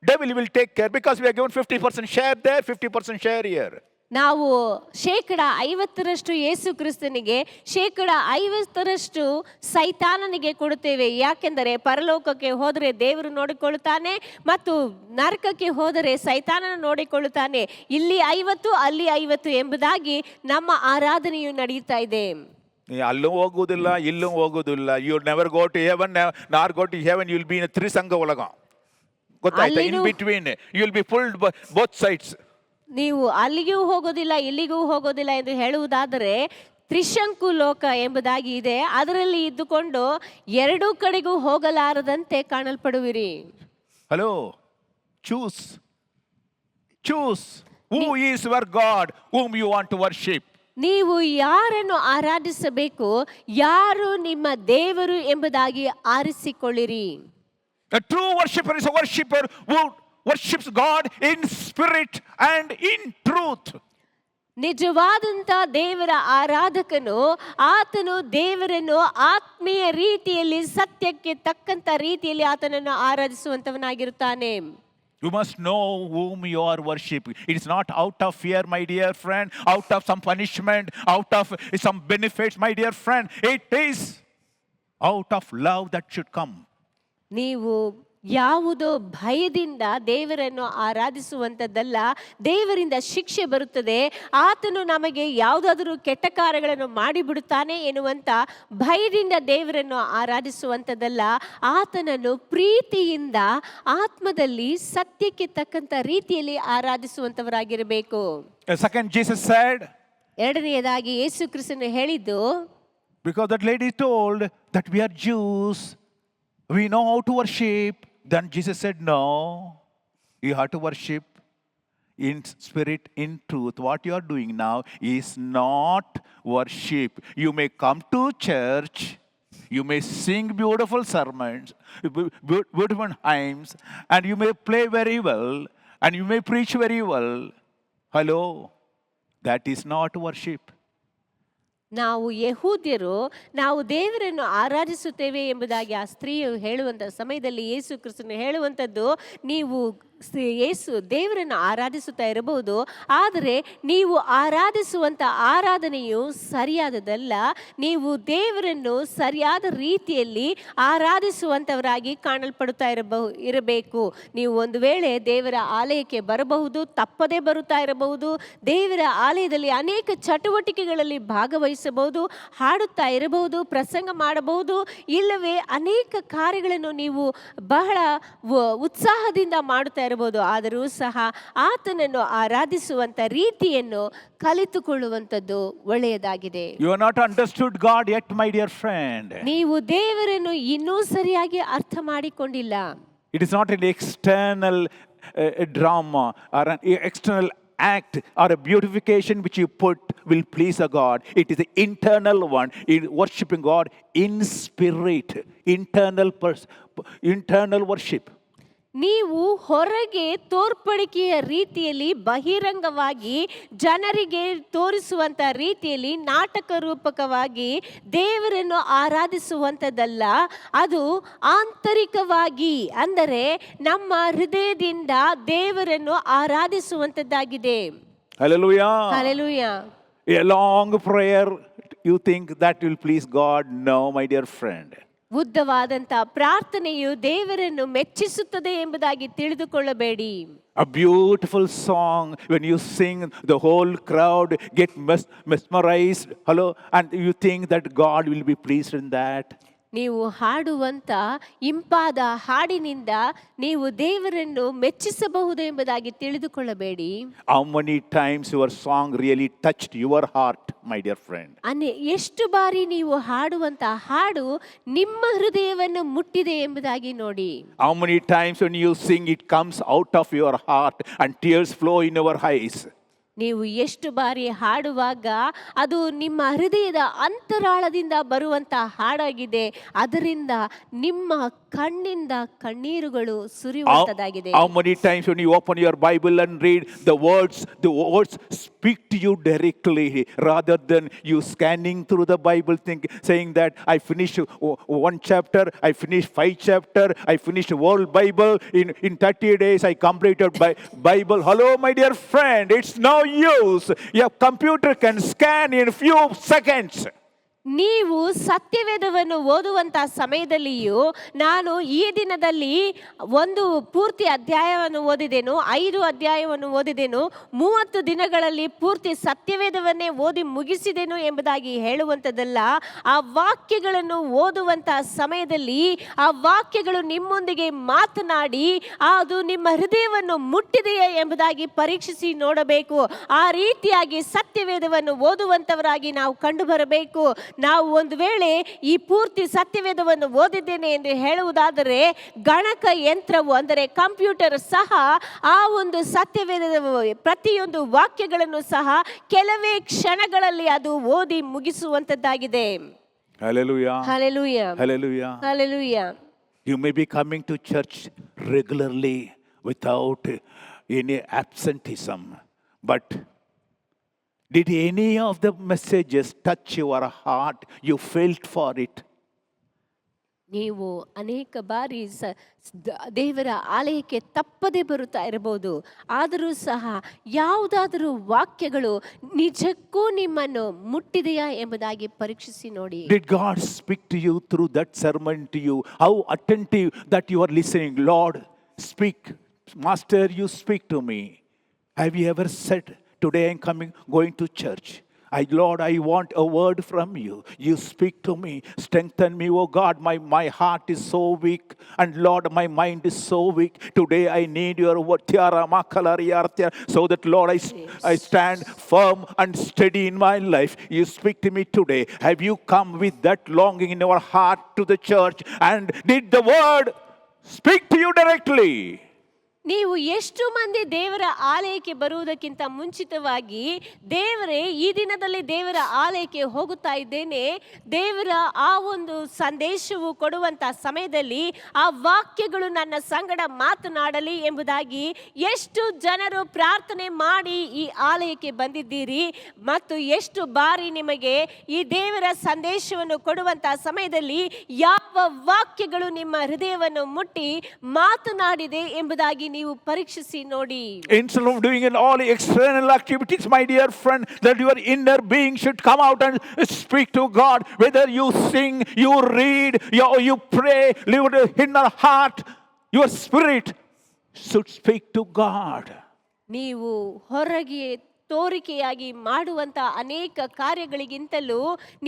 devil will take care, because we are given 50% share there, 50% share here.
ನಾವು 50% ಯೇಸು ಕ್ರಿಸ್ತನಿಗೆ, 50% ಸೈತಾನನಿಗೆ ಕೊಡುತ್ತೇವೆ. ಯಾಕೆಂದರೆ ಪರಲೋಕಕ್ಕೆ ಹೋದರೆ ದೇವರು ನೋಡಿಕೊಳ್ಳುತ್ತಾನೆ ಮತ್ತು ನರಕಕ್ಕೆ ಹೋದರೆ ಸೈತಾನನ ನೋಡಿಕೊಳ್ಳುತ್ತಾನೆ. ಇಲ್ಲಿ 50 ಅಲ್ಲಿ 50 ಎಂಬುದಾಗಿ ನಮ್ಮ ಆರಾಧನೆಯು ನಡೆಯುತ್ತಾ ಇದೆ.
ಅಲ್ಲೂ ಹೋಗುವುದಿಲ್ಲ, ಇಲ್ಲೂ ಹೋಗುವುದಿಲ್ಲ. You never go to heaven nor go to heaven. You will be in Trishanku ಒಳಗ. ಗೊತ್ತಾಯ್ತಾ? In between you will be fooled both sides.
ನೀವು ಅಲ್ಲಿಗೂ ಹೋಗೋದಿಲ್ಲ, ಇಲ್ಲಿಗೂ ಹೋಗೋದಿಲ್ಲ ಎಂದು ಹೇಳುವುದಾದರೆ ತ್ರಿಶಂಕು ಲೋಕ ಎಂಬುದಾಗಿ ಇದೆ. ಅದರಲ್ಲಿ ಇದ್ದುಕೊಂಡು ಎರಡೂ ಕಡೆಗೂ ಹೋಗಲಾರದಂತೆ ಕಾಣಲ್ಪಡುವಿರಿ.
Hello, choose who is your god whom you want to worship.
ನೀವು ಯಾರನ್ನು ಆರಾಧಿಸಬೇಕು, ಯಾರು ನಿಮ್ಮ ದೇವರು ಎಂಬುದಾಗಿ ಆರಿಸಿಕೊಳ್ಳಿರಿ.
A true worshipper is a worshipper who worships God in spirit and in truth.
ನಿಜವಾದಂತ ದೇವರ ಆರಾಧಕನು ಆತನು ದೇವರನ್ನು ಆತ್ಮೀಯ ರೀತಿಯಲ್ಲಿ, ಸತ್ಯಕ್ಕೆ ತಕ್ಕಂತ ರೀತಿಯಲ್ಲಿ ಆತನನ್ನು ಆರಾಧಿಸುವಂತವನಾಗಿರುತ್ತಾನೆ.
You must know whom you are worshiping. It is not out of fear, my dear friend, out of some punishment, out of some benefits, my dear friend. It is out of love that should come.
ನೀವು ಯಾವುದೋ ಭಯದಿಂದ ದೇವರನ್ನು ಆರಾಧಿಸುವಂಥದ್ದಲ್ಲ. ದೇವರಿಂದ ಶಿಕ್ಷೆ ಬರುತ್ತದೆ, ಆತನು ನಮಗೆ ಯಾವುದಾದರೂ ಕೆಟ್ಟ ಕಾರ್ಯಗಳನ್ನು ಮಾಡಿಬಿಡುತ್ತಾನೆ ಎನ್ನುವಂಥ ಭಯದಿಂದ ದೇವರನ್ನು ಆರಾಧಿಸುವಂಥದ್ದಲ್ಲ. ಆತನನ್ನು ಪ್ರೀತಿಯಿಂದ ಆತ್ಮದಲ್ಲಿ ಸತ್ಯಕ್ಕೆ ತಕ್ಕಂಥ ರೀತಿಯಲ್ಲಿ ಆರಾಧಿಸುವಂಥವರಾಗಿರಬೇಕು.
Second, Jesus said,
ಎರಡನೆಯದಾಗಿ ಯೇಸು ಕ್ರಿಸ್ತನು ಹೇಳಿದ್ದು,
because that lady told that we are Jews, we know how to worship. Then Jesus said, no, you have to worship in spirit, in truth. What you are doing now is not worship. You may come to church, you may sing beautiful sermons, beautiful hymns, and you may play very well, and you may preach very well. Hello, that is not worship.
ನಾವು ಯಹೂದ್ಯರು ನಾವು ದೇವರನ್ನು ಆರಾಧಿಸುತ್ತೇವೆ ಎಂಬುದಾಗಿ ಆ ಸ್ತ್ರೀಯು ಹೇಳುವಂಥ ಸಮಯದಲ್ಲಿ ಯೇಸು ಕ್ರಿಸ್ತನು ಹೇಳುವಂಥದ್ದು, ನೀವು ಯೇಸು ದೇವರನ್ನು ಆರಾಧಿಸುತ್ತಾ ಇರಬಹುದು, ಆದರೆ ನೀವು ಆರಾಧಿಸುವಂಥ ಆರಾಧನೆಯು ಸರಿಯಾದದಲ್ಲ. ನೀವು ದೇವರನ್ನು ಸರಿಯಾದ ರೀತಿಯಲ್ಲಿ ಆರಾಧಿಸುವಂಥವರಾಗಿ ಕಾಣಲ್ಪಡುತ್ತಾ ಇರಬೇಕು. ನೀವು ಒಂದು ವೇಳೆ ದೇವರ ಆಲಯಕ್ಕೆ ಬರಬಹುದು, ತಪ್ಪದೇ ಬರುತ್ತಾ ಇರಬಹುದು, ದೇವರ ಆಲಯದಲ್ಲಿ ಅನೇಕ ಚಟುವಟಿಕೆಗಳಲ್ಲಿ ಭಾಗವಹಿಸಬಹುದು, ಹಾಡುತ್ತಾ ಇರಬಹುದು, ಪ್ರಸಂಗ ಮಾಡಬಹುದು, ಇಲ್ಲವೇ ಅನೇಕ ಕಾರ್ಯಗಳನ್ನು ನೀವು ಬಹಳ ಉತ್ಸಾಹದಿಂದ ಮಾಡುತ್ತಾ ಇರಬಹುದು. ಆದರೂ ಸಹ ಆತನನ್ನು ಆರಾಧಿಸುವಂತ ರೀತಿಯನ್ನು ಕಲಿತುಕೊಳ್ಳುವಂತದ್ದು ಒಳ್ಳೆಯದಾಗಿದೆ.
You are not understood God yet, my dear friend.
ನೀವು ದೇವರನ್ನು ಇನ್ನೂ ಸರಿಯಾಗಿ ಅರ್ಥ ಮಾಡಿಕೊಂಡಿಲ್ಲ.
It is not an external drama or an external act or a beautification which you put will please a God. It is the internal one, in worshiping God in spirit, internal worship.
ನೀವು ಹೊರಗೆ ತೋರ್ಪಡಿಕೆಯ ರೀತಿಯಲ್ಲಿ ಬಹಿರಂಗವಾಗಿ ಜನರಿಗೆ ತೋರಿಸುವಂತ ರೀತಿಯಲ್ಲಿ ನಾಟಕ ರೂಪಕವಾಗಿ ದೇವರನ್ನು ಆರಾಧಿಸುವಂಥದ್ದಲ್ಲ. ಅದು ಆಂತರಿಕವಾಗಿ, ಅಂದರೆ ನಮ್ಮ ಹೃದಯದಿಂದ ದೇವರನ್ನು ಆರಾಧಿಸುವಂಥದ್ದಾಗಿದೆ.
Hallelujah.
Hallelujah.
A long prayer, you think that will please God? No, my dear friend.
ಉದ್ದವಾದಂತ ಪ್ರಾರ್ಥನೆಯು ದೇವರನ್ನು ಮೆಚ್ಚಿಸುತ್ತದೆ ಎಂಬುದಾಗಿ ತಿಳಿದುಕೊಳ್ಳಬೇಡಿ.
A beautiful song, when you sing, the whole crowd get mesmerized. Hello, and you think that God will be pleased in that.
ನೀವು ಹಾಡುವಂತ ಇಂಪಾದ ಹಾಡಿನಿಂದ ನೀವು ದೇವರನ್ನು ಮೆಚ್ಚಿಸಬಹುದು ಎಂಬುದಾಗಿ ತಿಳಿದುಕೊಳ್ಳಬೇಡಿ.
How many times your song really touched your heart, my dear friend?
ಎಷ್ಟು ಬಾರಿ ನೀವು ಹಾಡುವಂತ ಹಾಡು ನಿಮ್ಮ ಹೃದಯವನ್ನು ಮುಟ್ಟಿದೆ ಎಂಬುದಾಗಿ ನೋಡಿ.
How many times when you sing, it comes out of your heart and tears flow in your eyes?
ನೀವು ಎಷ್ಟು ಬಾರಿ ಹಾಡುವಾಗ ಅದು ನಿಮ್ಮ ಹೃದಯದ ಅಂತರಾಳದಿಂದ ಬರುವಂತ ಹಾಡಾಗಿದೆ, ಅದರಿಂದ ನಿಮ್ಮ ಕಣ್ಣಿಂದ ಕಣ್ಣೀರುಗಳು ಸುರಿಯುವಂತದಾಗಿದೆ.
How many times when you open your Bible and read the words speak to you directly, rather than you scanning through the Bible saying that I finished one chapter, I finished 5 chapters, I finished whole Bible in 30 days, I completed Bible. Hello, my dear friend, it's no use. Your computer can scan in a few seconds.
ನೀವು ಸತ್ಯವೇದವನ್ನು ಓದುವಂತ ಸಮಯದಲ್ಲಿಯೂ, ನಾನು ಈ ದಿನದಲ್ಲಿ ಒಂದು ಪೂರ್ತಿ ಅಧ್ಯಾಯವನ್ನು ಓದಿದೆನು, 5 ಅಧ್ಯಾಯವನ್ನು ಓದಿದೆನು, 30 ದಿನಗಳಲ್ಲಿ ಪೂರ್ತಿ ಸತ್ಯವೇದವನ್ನೇ ಓದಿ ಮುಗಿಸಿದೆನು ಎಂಬುದಾಗಿ ಹೇಳುವಂಥದ್ದಲ್ಲ. ಆ ವಾಕ್ಯಗಳನ್ನು ಓದುವಂತ ಸಮಯದಲ್ಲಿ ಆ ವಾಕ್ಯಗಳು ನಿಮ್ಮೊಂದಿಗೆ ಮಾತನಾಡಿ ಅದು ನಿಮ್ಮ ಹೃದಯವನ್ನು ಮುಟ್ಟಿದೆಯೇ ಎಂಬುದಾಗಿ ಪರೀಕ್ಷಿಸಿ ನೋಡಬೇಕು. ಆ ರೀತಿಯಾಗಿ ಸತ್ಯವೇದವನ್ನು ಓದುವಂತವರಾಗಿ ನಾವು ಕಂಡು ಬರಬೇಕು. ನಾವು ಒಂದು ವೇಳೆ ಈ ಪೂರ್ತಿ ಸತ್ಯವೇದವನ್ನು ಓದಿದ್ದೇನೆ ಎಂದು ಹೇಳುವುದಾದರೆ, ಗಣಕ ಯಂತ್ರವು ಅಂದರೆ ಕಂಪ್ಯೂಟರ್ ಸಹ ಆ ಒಂದು ಸತ್ಯವೇದದ ಪ್ರತಿಯೊಂದು ವಾಕ್ಯಗಳನ್ನು ಸಹ ಕೆಲವೇ ಕ್ಷಣಗಳಲ್ಲಿ ಅದು ಓದಿ ಮುಗಿಸುವಂತದ್ದಾಗಿದೆ.
Hallelujah.
Hallelujah.
Hallelujah.
Hallelujah.
You may be coming to church regularly without any absenteeism, but did any of the messages touch your heart? You felt for it?
ನೀವು ಅನೇಕ ಬಾರಿ ದೇವರ ಆಲಯಕ್ಕೆ ತಪ್ಪದೆ ಬರುತ್ತಾ ಇರಬಹುದು, ಆದರೂ ಸಹ ಯಾವುದಾದರೂ ವಾಕ್ಯಗಳು ನಿಜಕ್ಕೂ ನಿಮ್ಮನ್ನು ಮುಟ್ಟಿದೆಯಾ ಎಂಬುದಾಗಿ ಪರೀಕ್ಷಿಸಿ ನೋಡಿ.
Did God speak to you through that sermon to you? How attentive that you are listening. Lord, speak. Master, you speak to me. Have you ever said, today I am going to church. Lord, I want a word from you. You speak to me. Strengthen me, oh God. My heart is so weak. And Lord, my mind is so weak. Today I need your word. So that, Lord, I stand firm and steady in my life. You speak to me today. Have you come with that longing in your heart to the church? And did the word speak to you directly?
ನೀವು ಎಷ್ಟು ಮಂದಿ ದೇವರ ಆಲಯಕ್ಕೆ ಬರುವುದಕ್ಕಿಂತ ಮುಂಚಿತವಾಗಿ, ದೇವರೇ ಈ ದಿನದಲ್ಲಿ ದೇವರ ಆಲಯಕ್ಕೆ ಹೋಗುತ್ತಾ ಇದ್ದೇನೆ, ದೇವರ ಆ ಒಂದು ಸಂದೇಶವು ಕೊಡುವಂತ ಸಮಯದಲ್ಲಿ ಆ ವಾಕ್ಯಗಳು ನನ್ನ ಸಂಗಡ ಮಾತನಾಡಲಿ ಎಂಬುದಾಗಿ ಎಷ್ಟು ಜನರು ಪ್ರಾರ್ಥನೆ ಮಾಡಿ ಈ ಆಲಯಕ್ಕೆ ಬಂದಿದ್ದೀರಿ? ಮತ್ತು ಎಷ್ಟು ಬಾರಿ ನಿಮಗೆ ಈ ದೇವರ ಸಂದೇಶವನ್ನು ಕೊಡುವಂತ ಸಮಯದಲ್ಲಿ ಯಾವ ವಾಕ್ಯಗಳು ನಿಮ್ಮ ಹೃದಯವನ್ನು ಮುಟ್ಟಿ ಮಾತನಾಡಿದೆ ಎಂಬುದಾಗಿ ನೀವು ಪರೀಕ್ಷಿಸಿ ನೋಡಿ.
Instead of doing all external activities, my dear friend, that your inner being should come out and speak to God. Whether you sing, you read, you pray, your inner heart, your spirit should speak to God.
ನೀವು ಹೊರಗೆ ತೋರಿಕೆಯಾಗಿ ಮಾಡುವಂತ ಅನೇಕ ಕಾರ್ಯಗಳಿಗಿಂತಲೂ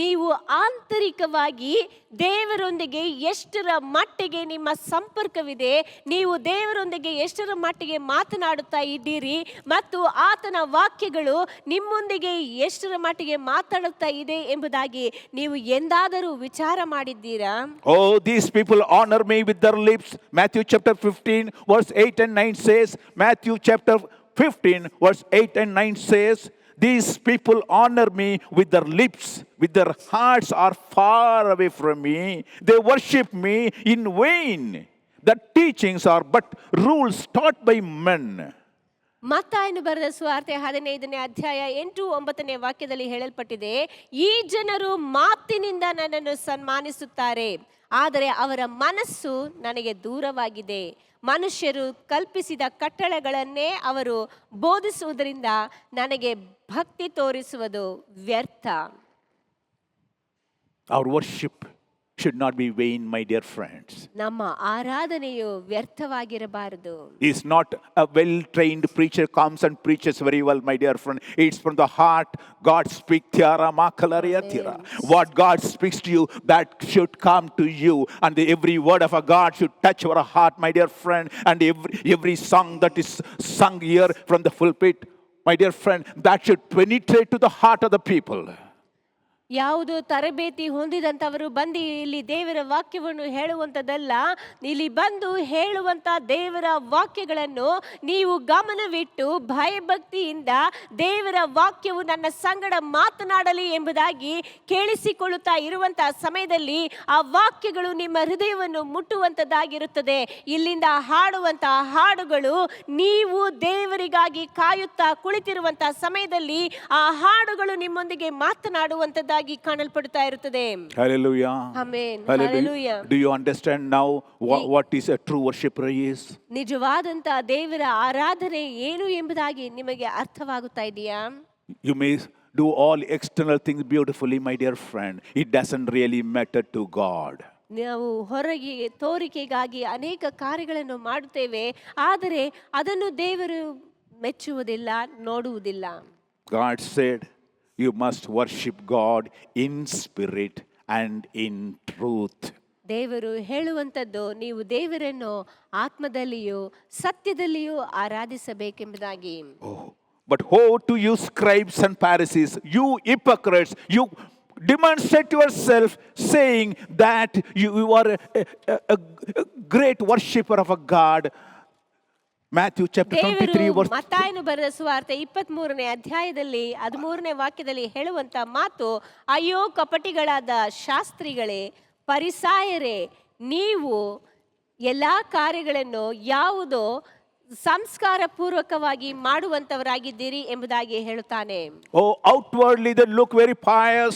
ನೀವು ಆಂತರಿಕವಾಗಿ ದೇವರೊಂದಿಗೆ ಎಷ್ಟರ ಮಟ್ಟಿಗೆ ನಿಮ್ಮ ಸಂಪರ್ಕವಿದೆ, ನೀವು ದೇವರೊಂದಿಗೆ ಎಷ್ಟರ ಮಟ್ಟಿಗೆ ಮಾತನಾಡುತ್ತಾ ಇದ್ದೀರಿ ಮತ್ತು ಆತನ ವಾಕ್ಯಗಳು ನಿಮ್ಮೊಂದಿಗೆ ಎಷ್ಟರ ಮಟ್ಟಿಗೆ ಮಾತಾಡುತ್ತಾ ಇದೆ ಎಂಬುದಾಗಿ ನೀವು ಎಂದಾದರೂ ವಿಚಾರ ಮಾಡಿದ್ದೀರಾ?
Oh, these people honor me with their lips. Matthew chapter 15 verse 8 and 9 says, Matthew chapter 15 verse 8 and 9 says, these people honor me with their lips, with their hearts are far away from me. They worship me in vain. The teachings are but rules taught by men.
ಮತ್ತಾಯನು ಬರೆದ ಸುವಾರ್ತೆ 15ನೇ ಅಧ್ಯಾಯ 8-9 ವಾಕ್ಯದಲ್ಲಿ ಹೇಳಲ್ಪಟ್ಟಿದೆ, ಈ ಜನರು ಮಾತಿನಿಂದ ನನ್ನನ್ನು ಸನ್ಮಾನಿಸುತ್ತಾರೆ, ಆದರೆ ಅವರ ಮನಸ್ಸು ನನಗೆ ದೂರವಾಗಿದೆ. ಮನುಷ್ಯರು ಕಲ್ಪಿಸಿದ ಕಟ್ಟಳೆಗಳನ್ನೇ ಅವರು ಬೋಧಿಸುವುದರಿಂದ ನನಗೆ ಭಕ್ತಿ ತೋರಿಸುವುದು ವ್ಯರ್ಥ.
Our worship should not be vain, my dear friends.
ನಮ್ಮ ಆರಾಧನೆಯು ವ್ಯರ್ಥವಾಗಿರಬಾರದು.
Is not a well-trained preacher comes and preaches very well, my dear friend. It's from the heart. God speaks. What God speaks to you, that should come to you. And every word of a God should touch our heart, my dear friend. And every song that is sung here from the pulpit, my dear friend, that should penetrate to the heart of the people.
ಯಾವುದು ತರಬೇತಿ ಹೊಂದಿದಂಥವರು ಬಂದು ಇಲ್ಲಿ ದೇವರ ವಾಕ್ಯವನ್ನು ಹೇಳುವಂಥದ್ದಲ್ಲ. ಇಲ್ಲಿ ಬಂದು ಹೇಳುವಂಥ ದೇವರ ವಾಕ್ಯಗಳನ್ನು ನೀವು ಗಮನವಿಟ್ಟು ಭಯಭಕ್ತಿಯಿಂದ ದೇವರ ವಾಕ್ಯವು ನನ್ನ ಸಂಗಡ ಮಾತನಾಡಲಿ ಎಂಬುದಾಗಿ ಕೇಳಿಸಿಕೊಳ್ಳುತ್ತಾ ಇರುವಂಥ ಸಮಯದಲ್ಲಿ ಆ ವಾಕ್ಯಗಳು ನಿಮ್ಮ ಹೃದಯವನ್ನು ಮುಟ್ಟುವಂಥದ್ದಾಗಿರುತ್ತದೆ. ಇಲ್ಲಿಂದ ಹಾಡುವಂಥ ಹಾಡುಗಳು ನೀವು ದೇವರಿಗಾಗಿ ಕಾಯುತ್ತಾ ಕುಳಿತಿರುವಂಥ ಸಮಯದಲ್ಲಿ ಆ ಹಾಡುಗಳು ನಿಮ್ಮೊಂದಿಗೆ ಮಾತನಾಡುವಂಥದ್ದಾಗಿ ಕಾಣಲ್ಪಡುತ್ತಾ ಇರುತ್ತದೆ.
Hallelujah.
Amen.
Hallelujah. Do you understand now what is a true worshiper is?
ನಿಜವಾದಂತ ದೇವರ ಆರಾಧನೆ ಏನು ಎಂಬುದಾಗಿ ನಿಮಗೆ ಅರ್ಥವಾಗುತ್ತಾ ಇದೆಯಾ?
You may do all external things beautifully, my dear friend. It doesn't really matter to God.
ನಾವು ಹೊರಗೆ ತೋರಿಕೆಗಾಗಿ ಅನೇಕ ಕಾರ್ಯಗಳನ್ನು ಮಾಡುತ್ತೇವೆ, ಆದರೆ ಅದನ್ನು ದೇವರು ಮೆಚ್ಚುವುದಿಲ್ಲ, ನೋಡುವುದಿಲ್ಲ.
God said, you must worship God in spirit and in truth.
ದೇವರು ಹೇಳುವಂಥದ್ದು ನೀವು ದೇವರನ್ನು ಆತ್ಮದಲ್ಲಿಯೂ ಸತ್ಯದಲ್ಲಿಯೂ ಆರಾಧಿಸಬೇಕೆಂಬುದಾಗಿ.
But woe to you scribes and Pharisees, you hypocrites, you demonstrate yourself saying that you are a great worshipper of a God. Matthew chapter 23 verse.
ಮತ್ತಾಯನು ಬರೆದ ಸುವಾರ್ತೆ 23ನೇ ಅಧ್ಯಾಯದಲ್ಲಿ 13ನೇ ವಾಕ್ಯದಲ್ಲಿ ಹೇಳುವಂತ ಮಾತು, ಅಯ್ಯೋ ಕಪಟಿಗಳಾದ ಶಾಸ್ತ್ರಿಗಳೇ, ಫರಿಸಾಯರೇ, ನೀವು ಎಲ್ಲಾ ಕಾರ್ಯಗಳನ್ನು ಯಾವುದೋ ಸಂಸ್ಕಾರ ಪೂರ್ವಕವಾಗಿ ಮಾಡುವಂತವರಾಗಿದ್ದೀರಿ ಎಂಬುದಾಗಿ ಹೇಳುತ್ತಾನೆ.
Oh, outwardly they look very pious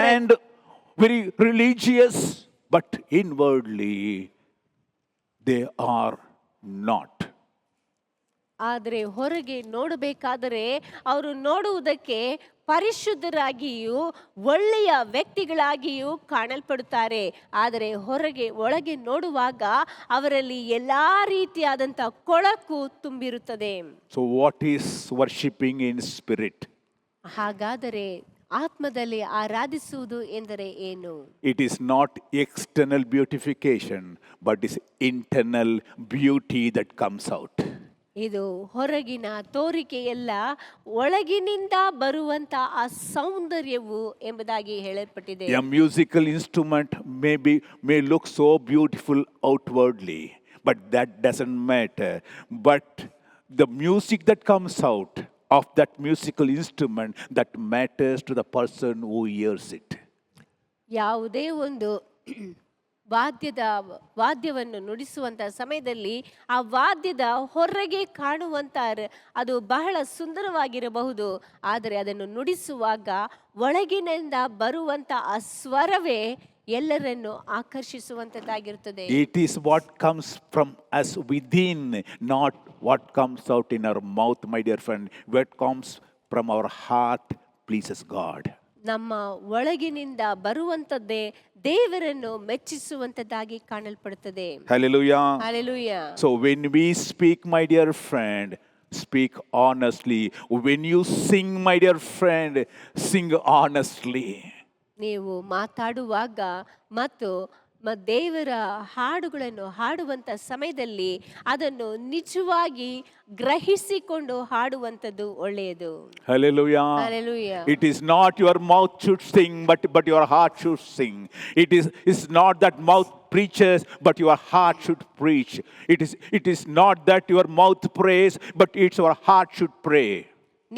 and very religious, but inwardly they are not.
ಆದರೆ ಹೊರಗೆ ನೋಡಬೇಕಾದರೆ ಅವರು ನೋಡುವುದಕ್ಕೆ ಪರಿಶುದ್ಧರಾಗಿಯೂ ಒಳ್ಳೆಯ ವ್ಯಕ್ತಿಗಳಾಗಿಯೂ ಕಾಣಲ್ಪಡುತ್ತಾರೆ. ಆದರೆ ಒಳಗೆ ನೋಡುವಾಗ ಅವರಲ್ಲಿ ಎಲ್ಲಾ ರೀತಿಯಾದಂಥ ಕೊಳಕು ತುಂಬಿರುತ್ತದೆ.
So what is worshipping in spirit?
ಹಾಗಾದರೆ ಆತ್ಮದಲ್ಲಿ ಆರಾಧಿಸುವುದು ಎಂದರೆ ಏನು?
It is not external beautification, but is internal beauty that comes out.
ಇದು ಹೊರಗಿನ ತೋರಿಕೆಯಲ್ಲ, ಒಳಗಿನಿಂದ ಬರುವಂತ ಆ ಸೌಂದರ್ಯವು ಎಂಬುದಾಗಿ ಹೇಳಲ್ಪಟ್ಟಿದೆ.
A musical instrument may look so beautiful outwardly, but that doesn't matter. But the music that comes out of that musical instrument that matters to the person who hears it.
ಯಾವುದೇ ಒಂದು ವಾದ್ಯವನ್ನು ನುಡಿಸುವಂತ ಸಮಯದಲ್ಲಿ ಆ ವಾದ್ಯದ ಹೊರಗೆ ಕಾಣುವಂತ ಅದು ಬಹಳ ಸುಂದರವಾಗಿರಬಹುದು, ಆದರೆ ಅದನ್ನು ನುಡಿಸುವಾಗ ಒಳಗಿನಿಂದ ಬರುವಂತ ಆ ಸ್ವರವೇ ಎಲ್ಲರನ್ನು ಆಕರ್ಷಿಸುವಂತದ್ದಾಗಿರುತ್ತದೆ.
It is what comes from us within, not what comes out in our mouth, my dear friend. What comes from our heart pleases God.
ನಮ್ಮ ಒಳಗಿನಿಂದ ಬರುವಂತದ್ದೇ ದೇವರನ್ನು ಮೆಚ್ಚಿಸುವಂತದ್ದಾಗಿ ಕಾಣಲ್ಪಡುತ್ತದೆ.
Hallelujah.
Hallelujah.
So when we speak, my dear friend, speak honestly. When you sing, my dear friend, sing honestly.
ನೀವು ಮಾತಾಡುವಾಗ ಮತ್ತು ದೇವರ ಹಾಡುಗಳನ್ನು ಹಾಡುವಂತ ಸಮಯದಲ್ಲಿ ಅದನ್ನು ನಿಜವಾಗಿ ಗ್ರಹಿಸಿಕೊಂಡು ಹಾಡುವಂತದ್ದು ಒಳ್ಳೆಯದು.
Hallelujah.
Hallelujah.
It is not your mouth should sing, but your heart should sing. It's not that mouth preaches, but your heart should preach. It is not that your mouth prays, but it's your heart should pray.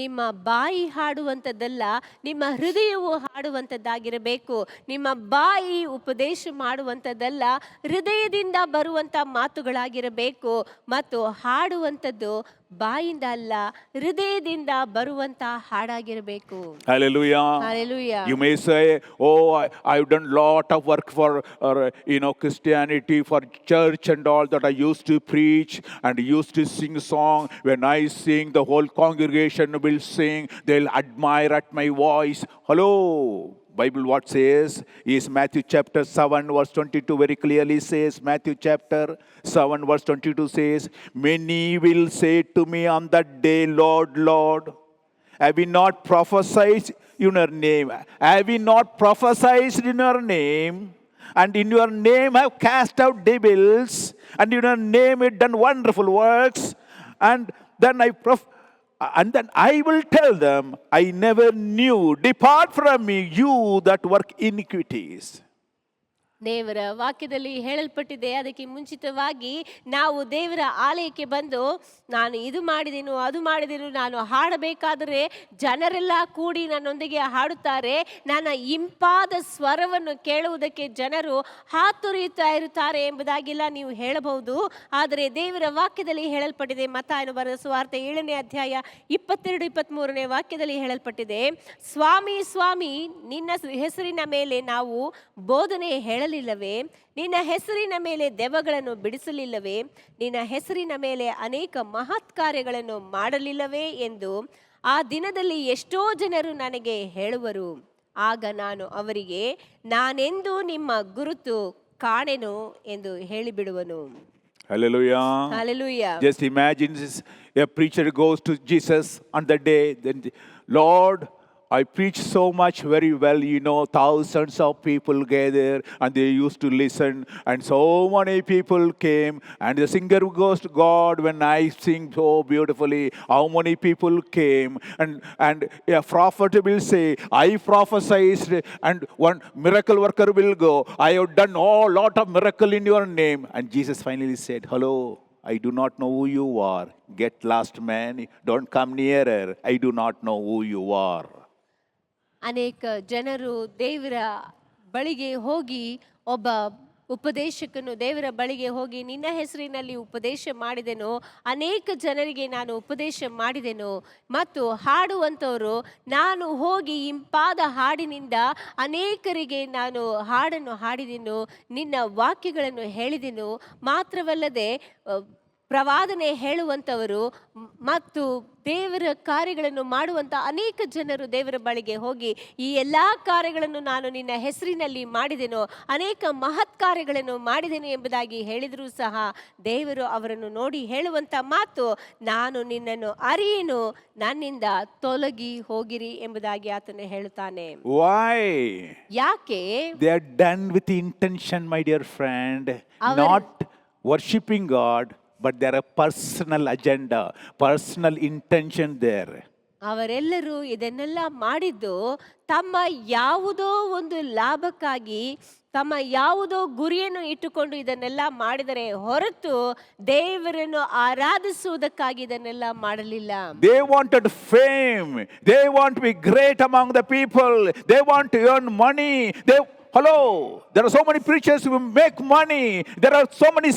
ನಿಮ್ಮ ಬಾಯಿ ಹಾಡುವಂಥದ್ದಲ್ಲ, ನಿಮ್ಮ ಹೃದಯವು ಹಾಡುವಂಥದ್ದಾಗಿರಬೇಕು. ನಿಮ್ಮ ಬಾಯಿ ಉಪದೇಶ ಮಾಡುವಂಥದ್ದಲ್ಲ, ಹೃದಯದಿಂದ ಬರುವಂಥ ಮಾತುಗಳಾಗಿರಬೇಕು. ಮತ್ತು ಹಾಡುವಂಥದ್ದು ಬಾಯಿಂದ ಅಲ್ಲ, ಹೃದಯದಿಂದ ಬರುವಂತ ಹಾಡಾಗಿರಬೇಕು.
Hallelujah.
Hallelujah.
You may say, oh, I've done lot of work for Christianity, for church and all that. I used to preach and used to sing song. When I sing, the whole congregation will sing. They'll admire at my voice. Hello. Bible what says is Matthew chapter 7 verse 22 very clearly says, Matthew chapter 7 verse 22 says, many will say to me on that day, Lord, Lord, have we not prophesied in your name? Have we not prophesied in your name? And in your name have cast out devils, and in your name have done wonderful works. And then I will tell them, I never knew. Depart from me, you that work iniquities.
ದೇವರ ವಾಕ್ಯದಲ್ಲಿ ಹೇಳಲ್ಪಟ್ಟಿದೆ. ಅದಕ್ಕೆ ಮುಂಚಿತವಾಗಿ ನಾವು ದೇವರ ಆಲಯಕ್ಕೆ ಬಂದು ನಾನು ಇದು ಮಾಡಿದೆನು ಅದು ಮಾಡಿದೆನು, ನಾನು ಹಾಡಬೇಕಾದರೆ ಜನರೆಲ್ಲ ಕೂಡಿ ನನ್ನೊಂದಿಗೆ ಹಾಡುತ್ತಾರೆ, ನನ್ನ ಇಂಪಾದ ಸ್ವರವನ್ನು ಕೇಳುವುದಕ್ಕೆ ಜನರು ಹಾತೊರೆಯುತ್ತಾ ಇರುತ್ತಾರೆ ಎಂಬುದಾಗಿಲ್ಲ ನೀವು ಹೇಳಬಹುದು. ಆದರೆ ದೇವರ ವಾಕ್ಯದಲ್ಲಿ ಹೇಳಲ್ಪಟ್ಟಿದೆ, ಮತ್ತಾಯನು ಬರೆದ ಸುವಾರ್ತೆ 7ನೇ ಅಧ್ಯಾಯ 22-23ನೇ ವಾಕ್ಯದಲ್ಲಿ ಹೇಳಲ್ಪಟ್ಟಿದೆ, ಸ್ವಾಮಿ ಸ್ವಾಮಿ ನಿನ್ನ ಹೆಸರಿನ ಮೇಲೆ ನಾವು ಬೋಧನೆ ಹೇಳಲಿಲ್ಲವೇ? ನಿನ್ನ ಹೆಸರಿನ ಮೇಲೆ ದೆವ್ವಗಳನ್ನು ಬಿಡಿಸಲಿಲ್ಲವೇ? ನಿನ್ನ ಹೆಸರಿನ ಮೇಲೆ ಅನೇಕ ಮಹತ್ ಕಾರ್ಯಗಳನ್ನು ಮಾಡಲಿಲ್ಲವೇ ಎಂದು ಆ ದಿನದಲ್ಲಿ ಎಷ್ಟೋ ಜನರು ನನಗೆ ಹೇಳುವರು. ಆಗ ನಾನು ಅವರಿಗೆ, ನಾನೆಂದು ನಿಮ್ಮ ಗುರುತು ಕಾಣೆನು ಎಂದು ಹೇಳಿಬಿಡುವನು.
Hallelujah.
Hallelujah.
Just imagine this, a preacher goes to Jesus on the day, then, Lord, I preach so much very well, thousands of people gather and they used to listen, and so many people came, and the singer goes to God, when I sing so beautifully, how many people came, and a prophet will say, I prophesied, and one miracle worker will go, I have done a lot of miracle in your name. And Jesus finally said, hello, I do not know who you are. Get lost, man. Don't come nearer. I do not know who you are.
ಅನೇಕ ಜನರು ದೇವರ ಬಳಿಗೆ ಹೋಗಿ ಒಬ್ಬ ಉಪದೇಶಕನು ದೇವರ ಬಳಿಗೆ ಹೋಗಿ ನಿನ್ನ ಹೆಸರಿನಲ್ಲಿ ಉಪದೇಶ ಮಾಡಿದೆನು, ಅನೇಕ ಜನರಿಗೆ ನಾನು ಉಪದೇಶ ಮಾಡಿದೆನು. ಮತ್ತು ಹಾಡುವಂಥವರು, ನಾನು ಹೋಗಿ ಇಂಪಾದ ಹಾಡಿನಿಂದ ಅನೇಕರಿಗೆ ನಾನು ಹಾಡನ್ನು ಹಾಡಿದೆನು, ನಿನ್ನ ವಾಕ್ಯಗಳನ್ನು ಹೇಳಿದೆನು. ಮಾತ್ರವಲ್ಲದೆ ಪ್ರವಾದನೆ ಹೇಳುವಂಥವರು ಮತ್ತು ದೇವರ ಕಾರ್ಯಗಳನ್ನು ಮಾಡುವಂಥ ಅನೇಕ ಜನರು ದೇವರ ಬಳಿಗೆ ಹೋಗಿ, ಈ ಎಲ್ಲ ಕಾರ್ಯಗಳನ್ನು ನಾನು ನಿನ್ನ ಹೆಸರಿನಲ್ಲಿ ಮಾಡಿದೆನು, ಅನೇಕ ಮಹತ್ ಕಾರ್ಯಗಳನ್ನು ಮಾಡಿದೆನು ಎಂಬುದಾಗಿ ಹೇಳಿದರೂ ಸಹ ದೇವರು ಅವರನ್ನು ನೋಡಿ ಹೇಳುವಂಥ ಮಾತು, ನಾನು ನಿನ್ನನ್ನು ಅರಿಯೆನು, ನನ್ನಿಂದ ತೊಲಗಿ ಹೋಗಿರಿ ಎಂಬುದಾಗಿ ಆತನು ಹೇಳುತ್ತಾನೆ.
Why?
ಯಾಕೆ?
They are done with the intention, my dear friend,
Our-
not worshipping God, but there are personal agenda, personal intention there.
ಅವರೆಲ್ಲರೂ ಇದನ್ನೆಲ್ಲ ಮಾಡಿದ್ದು ತಮ್ಮ ಯಾವುದೋ ಒಂದು ಲಾಭಕ್ಕಾಗಿ, ತಮ್ಮ ಯಾವುದೋ ಗುರಿಯನ್ನು ಇಟ್ಟುಕೊಂಡು ಇದನ್ನೆಲ್ಲ ಮಾಡಿದರೆ ಹೊರತು ದೇವರನ್ನು ಆರಾಧಿಸುವುದಕ್ಕಾಗಿ ಇದನ್ನೆಲ್ಲ ಮಾಡಲಿಲ್ಲ.
They wanted fame. They want to be great among the people. They want to earn money. Hello, there are so many preachers who make money. There are so many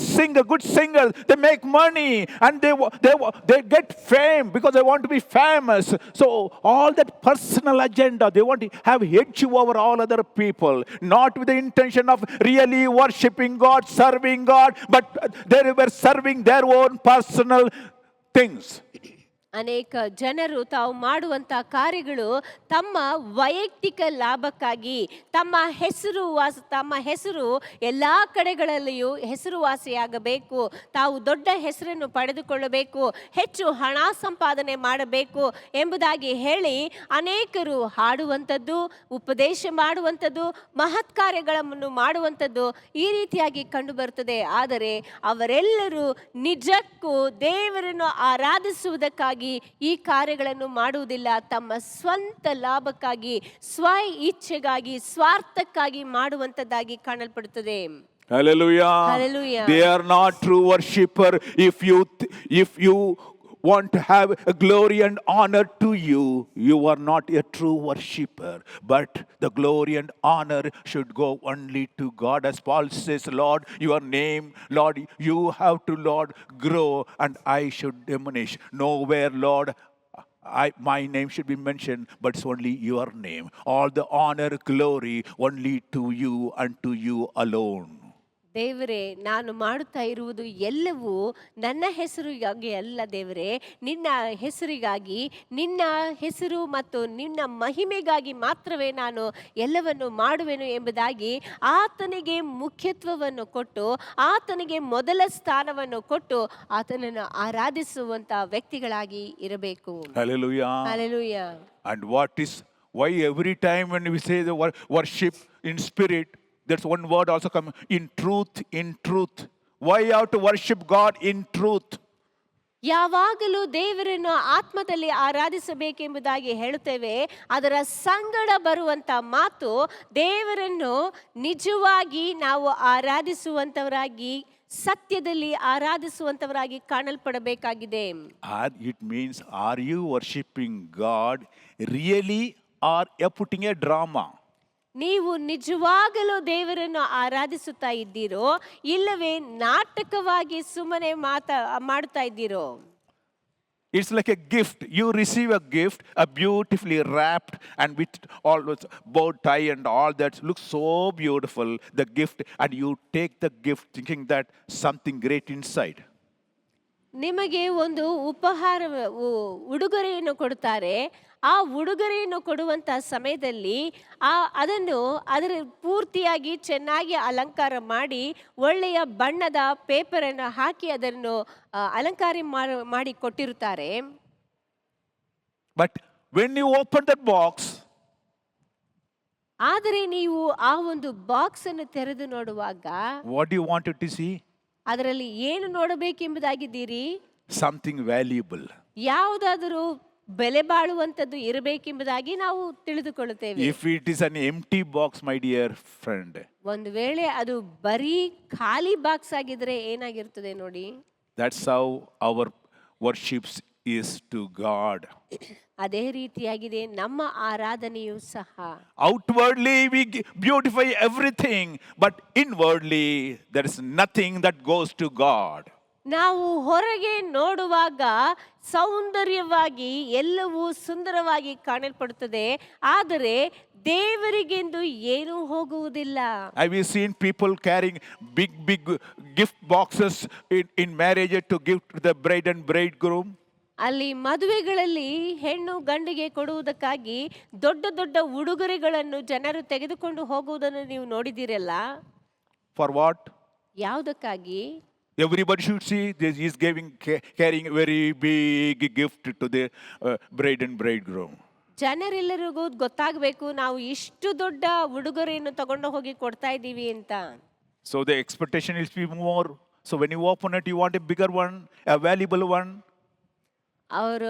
good singers. They make money and they get fame because they want to be famous. So all that personal agenda, they want to have edge over all other people, not with the intention of really worshiping God, serving God, but they were serving their own personal things.
ಅನೇಕ ಜನರು ತಾವು ಮಾಡುವಂಥ ಕಾರ್ಯಗಳು ತಮ್ಮ ವೈಯಕ್ತಿಕ ಲಾಭಕ್ಕಾಗಿ, ತಮ್ಮ ಹೆಸರು ಎಲ್ಲ ಕಡೆಗಳಲ್ಲಿಯೂ ಹೆಸರುವಾಸಿಯಾಗಬೇಕು, ತಾವು ದೊಡ್ಡ ಹೆಸರನ್ನು ಪಡೆದುಕೊಳ್ಳಬೇಕು, ಹೆಚ್ಚು ಹಣ ಸಂಪಾದನೆ ಮಾಡಬೇಕು ಎಂಬುದಾಗಿ ಹೇಳಿ ಅನೇಕರು ಹಾಡುವಂಥದ್ದು, ಉಪದೇಶ ಮಾಡುವಂಥದ್ದು, ಮಹತ್ ಕಾರ್ಯಗಳನ್ನು ಮಾಡುವಂಥದ್ದು ಈ ರೀತಿಯಾಗಿ ಕಂಡುಬರುತ್ತದೆ. ಆದರೆ ಅವರೆಲ್ಲರೂ ನಿಜಕ್ಕೂ ದೇವರನ್ನು ಆರಾಧಿಸುವುದಕ್ಕಾಗಿ ಈ ಕಾರ್ಯಗಳನ್ನು ಮಾಡುವುದಿಲ್ಲ, ತಮ್ಮ ಸ್ವಂತ ಲಾಭಕ್ಕಾಗಿ, ಸ್ವ ಇಚ್ಛೆಗಾಗಿ, ಸ್ವಾರ್ಥಕ್ಕಾಗಿ ಮಾಡುವಂತದ್ದಾಗಿ ಕಾಣಲ್ಪಡುತ್ತದೆ.
Hallelujah.
Hallelujah.
They are not true worshipper. If you want to have a glory and honor to you, you are not a true worshipper. But the glory and honor should go only to God. As Paul says, Lord, your name, Lord, you have to, Lord, grow and I should diminish. Nowhere, Lord, my name should be mentioned, but it's only your name. All the honor, glory only to you and to you alone.
ದೇವರೇ, ನಾನು ಮಾಡುತ್ತಾ ಇರುವುದು ಎಲ್ಲವೂ ನನ್ನ ಹೆಸರಿಗಾಗಿ ಅಲ್ಲ ದೇವರೇ, ನಿನ್ನ ಹೆಸರಿಗಾಗಿ, ನಿನ್ನ ಹೆಸರು ಮತ್ತು ನಿನ್ನ ಮಹಿಮೆಗಾಗಿ ಮಾತ್ರವೇ ನಾನು ಎಲ್ಲವನ್ನು ಮಾಡುವೆನು ಎಂಬುದಾಗಿ ಆತನಿಗೆ ಮುಖ್ಯತ್ವವನ್ನು ಕೊಟ್ಟು, ಆತನಿಗೆ ಮೊದಲ ಸ್ಥಾನವನ್ನು ಕೊಟ್ಟು ಆತನನ್ನು ಆರಾಧಿಸುವಂತ ವ್ಯಕ್ತಿಗಳಾಗಿ ಇರಬೇಕು.
Hallelujah.
Hallelujah.
And why every time when we say the worship in spirit, that's one word also come in truth. Why you have to worship God in truth?
ಯಾವಾಗಲೂ ದೇವರನ್ನು ಆತ್ಮದಲ್ಲಿ ಆರಾಧಿಸಬೇಕೆಂಬುದಾಗಿ ಹೇಳುತ್ತೇವೆ. ಅದರ ಸಂಗಡ ಬರುವಂತ ಮಾತು, ದೇವರನ್ನು ನಿಜವಾಗಿ ನಾವು ಆರಾಧಿಸುವಂತವರಾಗಿ, ಸತ್ಯದಲ್ಲಿ ಆರಾಧಿಸುವಂತವರಾಗಿ ಕಾಣಲ್ಪಡಬೇಕಾಗಿದೆ.
It means, are you worshiping God really, or you are putting a drama?
ನೀವು ನಿಜವಾಗಲೂ ದೇವರನ್ನು ಆರಾಧಿಸುತ್ತಾ ಇದ್ದೀರೋ, ಇಲ್ಲವೇ ನಾಟಕವಾಗಿ ಸುಮ್ಮನೆ ಮಾಡ್ತಾ ಇದ್ದೀರೋ?
It's like a gift. You receive a gift, a beautifully wrapped and with all those bow tie and all that looks so beautiful, the gift, and you take the gift thinking that something great inside.
ನಿಮಗೆ ಒಂದು ಉಡುಗೊರೆಯನ್ನು ಕೊಡುತ್ತಾರೆ. ಆ ಉಡುಗೊರೆಯನ್ನು ಕೊಡುವಂತ ಸಮಯದಲ್ಲಿ ಅದರ ಪೂರ್ತಿಯಾಗಿ ಚೆನ್ನಾಗಿ ಅಲಂಕಾರ ಮಾಡಿ, ಒಳ್ಳೆಯ ಬಣ್ಣದ ಪೇಪರನ್ನು ಹಾಕಿ ಅದನ್ನು ಅಲಂಕಾರ ಮಾಡಿ ಕೊಟ್ಟಿರುತ್ತಾರೆ.
But when you open that box,
ಆದರೆ ನೀವು ಆ ಒಂದು ಬಾಕ್ಸ್ ಅನ್ನು ತೆರೆದು ನೋಡುವಾಗ
what do you want to see?
ಅದರಲ್ಲಿ ಏನು ನೋಡಬೇಕೆಂಬುದಾಗಿದ್ದೀರಿ?
Something valuable.
ಯಾವುದಾದರೂ ಬೆಲೆ ಬಾಳುವಂತದ್ದು ಇರಬೇಕೆಂಬುದಾಗಿ ನಾವು ತಿಳಿದುಕೊಳ್ಳುತ್ತೇವೆ.
If it is an empty box, my dear friend,
ಒಂದು ವೇಳೆ ಅದು ಬರೀ ಖಾಲಿ ಬಾಕ್ಸ್ ಆಗಿದ್ರೆ ಏನಾಗಿರ್ತದೆ ನೋಡಿ.
that's how our worships is to God.
ಅದೇ ರೀತಿಯಾಗಿದೆ ನಮ್ಮ ಆರಾಧನೆಯೂ ಸಹ.
Outwardly we beautify everything, but inwardly there is nothing that goes to God.
ನಾವು ಹೊರಗೆ ನೋಡುವಾಗ ಸೌಂದರ್ಯವಾಗಿ ಎಲ್ಲವೂ ಸುಂದರವಾಗಿ ಕಾಣಲ್ಪಡುತ್ತದೆ, ಆದರೆ ದೇವರಿಗೆಂದು ಏನೂ ಹೋಗುವುದಿಲ್ಲ.
Have you seen people carrying big gift boxes in marriage to give to the bride and bridegroom?
ಅಲ್ಲಿ ಮದುವೆಗಳಲ್ಲಿ ಹೆಣ್ಣು ಗಂಡಿಗೆ ಕೊಡುವುದಕ್ಕಾಗಿ ದೊಡ್ಡ ದೊಡ್ಡ ಉಡುಗೊರೆಗಳನ್ನು ಜನರು ತೆಗೆದುಕೊಂಡು ಹೋಗುವುದನ್ನು ನೀವು ನೋಡಿದಿರಲ್ಲ.
For what?
ಯಾವುದಕ್ಕಾಗಿ?
Everybody should see this. He is carrying a very big gift to the bride and bridegroom.
ಜನರೆಲ್ಲರಿಗೂ ಗೊತ್ತಾಗಬೇಕು ನಾವು ಇಷ್ಟು ದೊಡ್ಡ ಉಡುಗೊರೆಯನ್ನು ತಗೊಂಡು ಹೋಗಿ ಕೊಡ್ತಾ ಇದ್ದೀವಿ ಅಂತ.
So the expectation is be more. So when you open it, you want a bigger one, a valuable one.
ಅವರ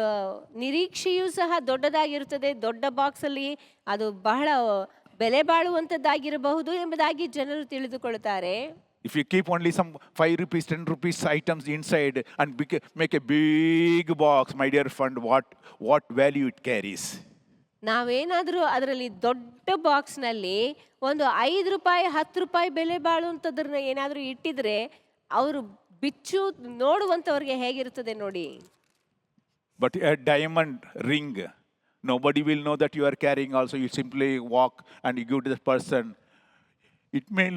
ನಿರೀಕ್ಷೆಯೂ ಸಹ ದೊಡ್ಡದಾಗಿರುತ್ತದೆ. ದೊಡ್ಡ ಬಾಕ್ಸಲ್ಲಿ ಅದು ಬಹಳ ಬೆಲೆ ಬಾಳುವಂಥದ್ದಾಗಿರಬಹುದು ಎಂಬುದಾಗಿ ಜನರು ತಿಳಿದುಕೊಳ್ಳುತ್ತಾರೆ.
If you keep only some 5 rupees, 10 rupees items inside and make a big box, my dear friend, what value it carries?
ನಾವೇನಾದರೂ ಅದರಲ್ಲಿ ದೊಡ್ಡ ಬಾಕ್ಸ್ನಲ್ಲಿ ಒಂದು 5 ರೂಪಾಯಿ 10 ರೂಪಾಯಿ ಬೆಲೆ ಬಾಳುವಂಥದ್ರನ್ನ ಏನಾದರೂ ಇಟ್ಟಿದ್ರೆ ಅವರು ಬಿಚ್ಚು ನೋಡುವಂಥವ್ರಿಗೆ ಹೇಗಿರ್ತದೆ ನೋಡಿ.
But a diamond ring, nobody will know that you are carrying. Also, you simply walk and you give to the person. It may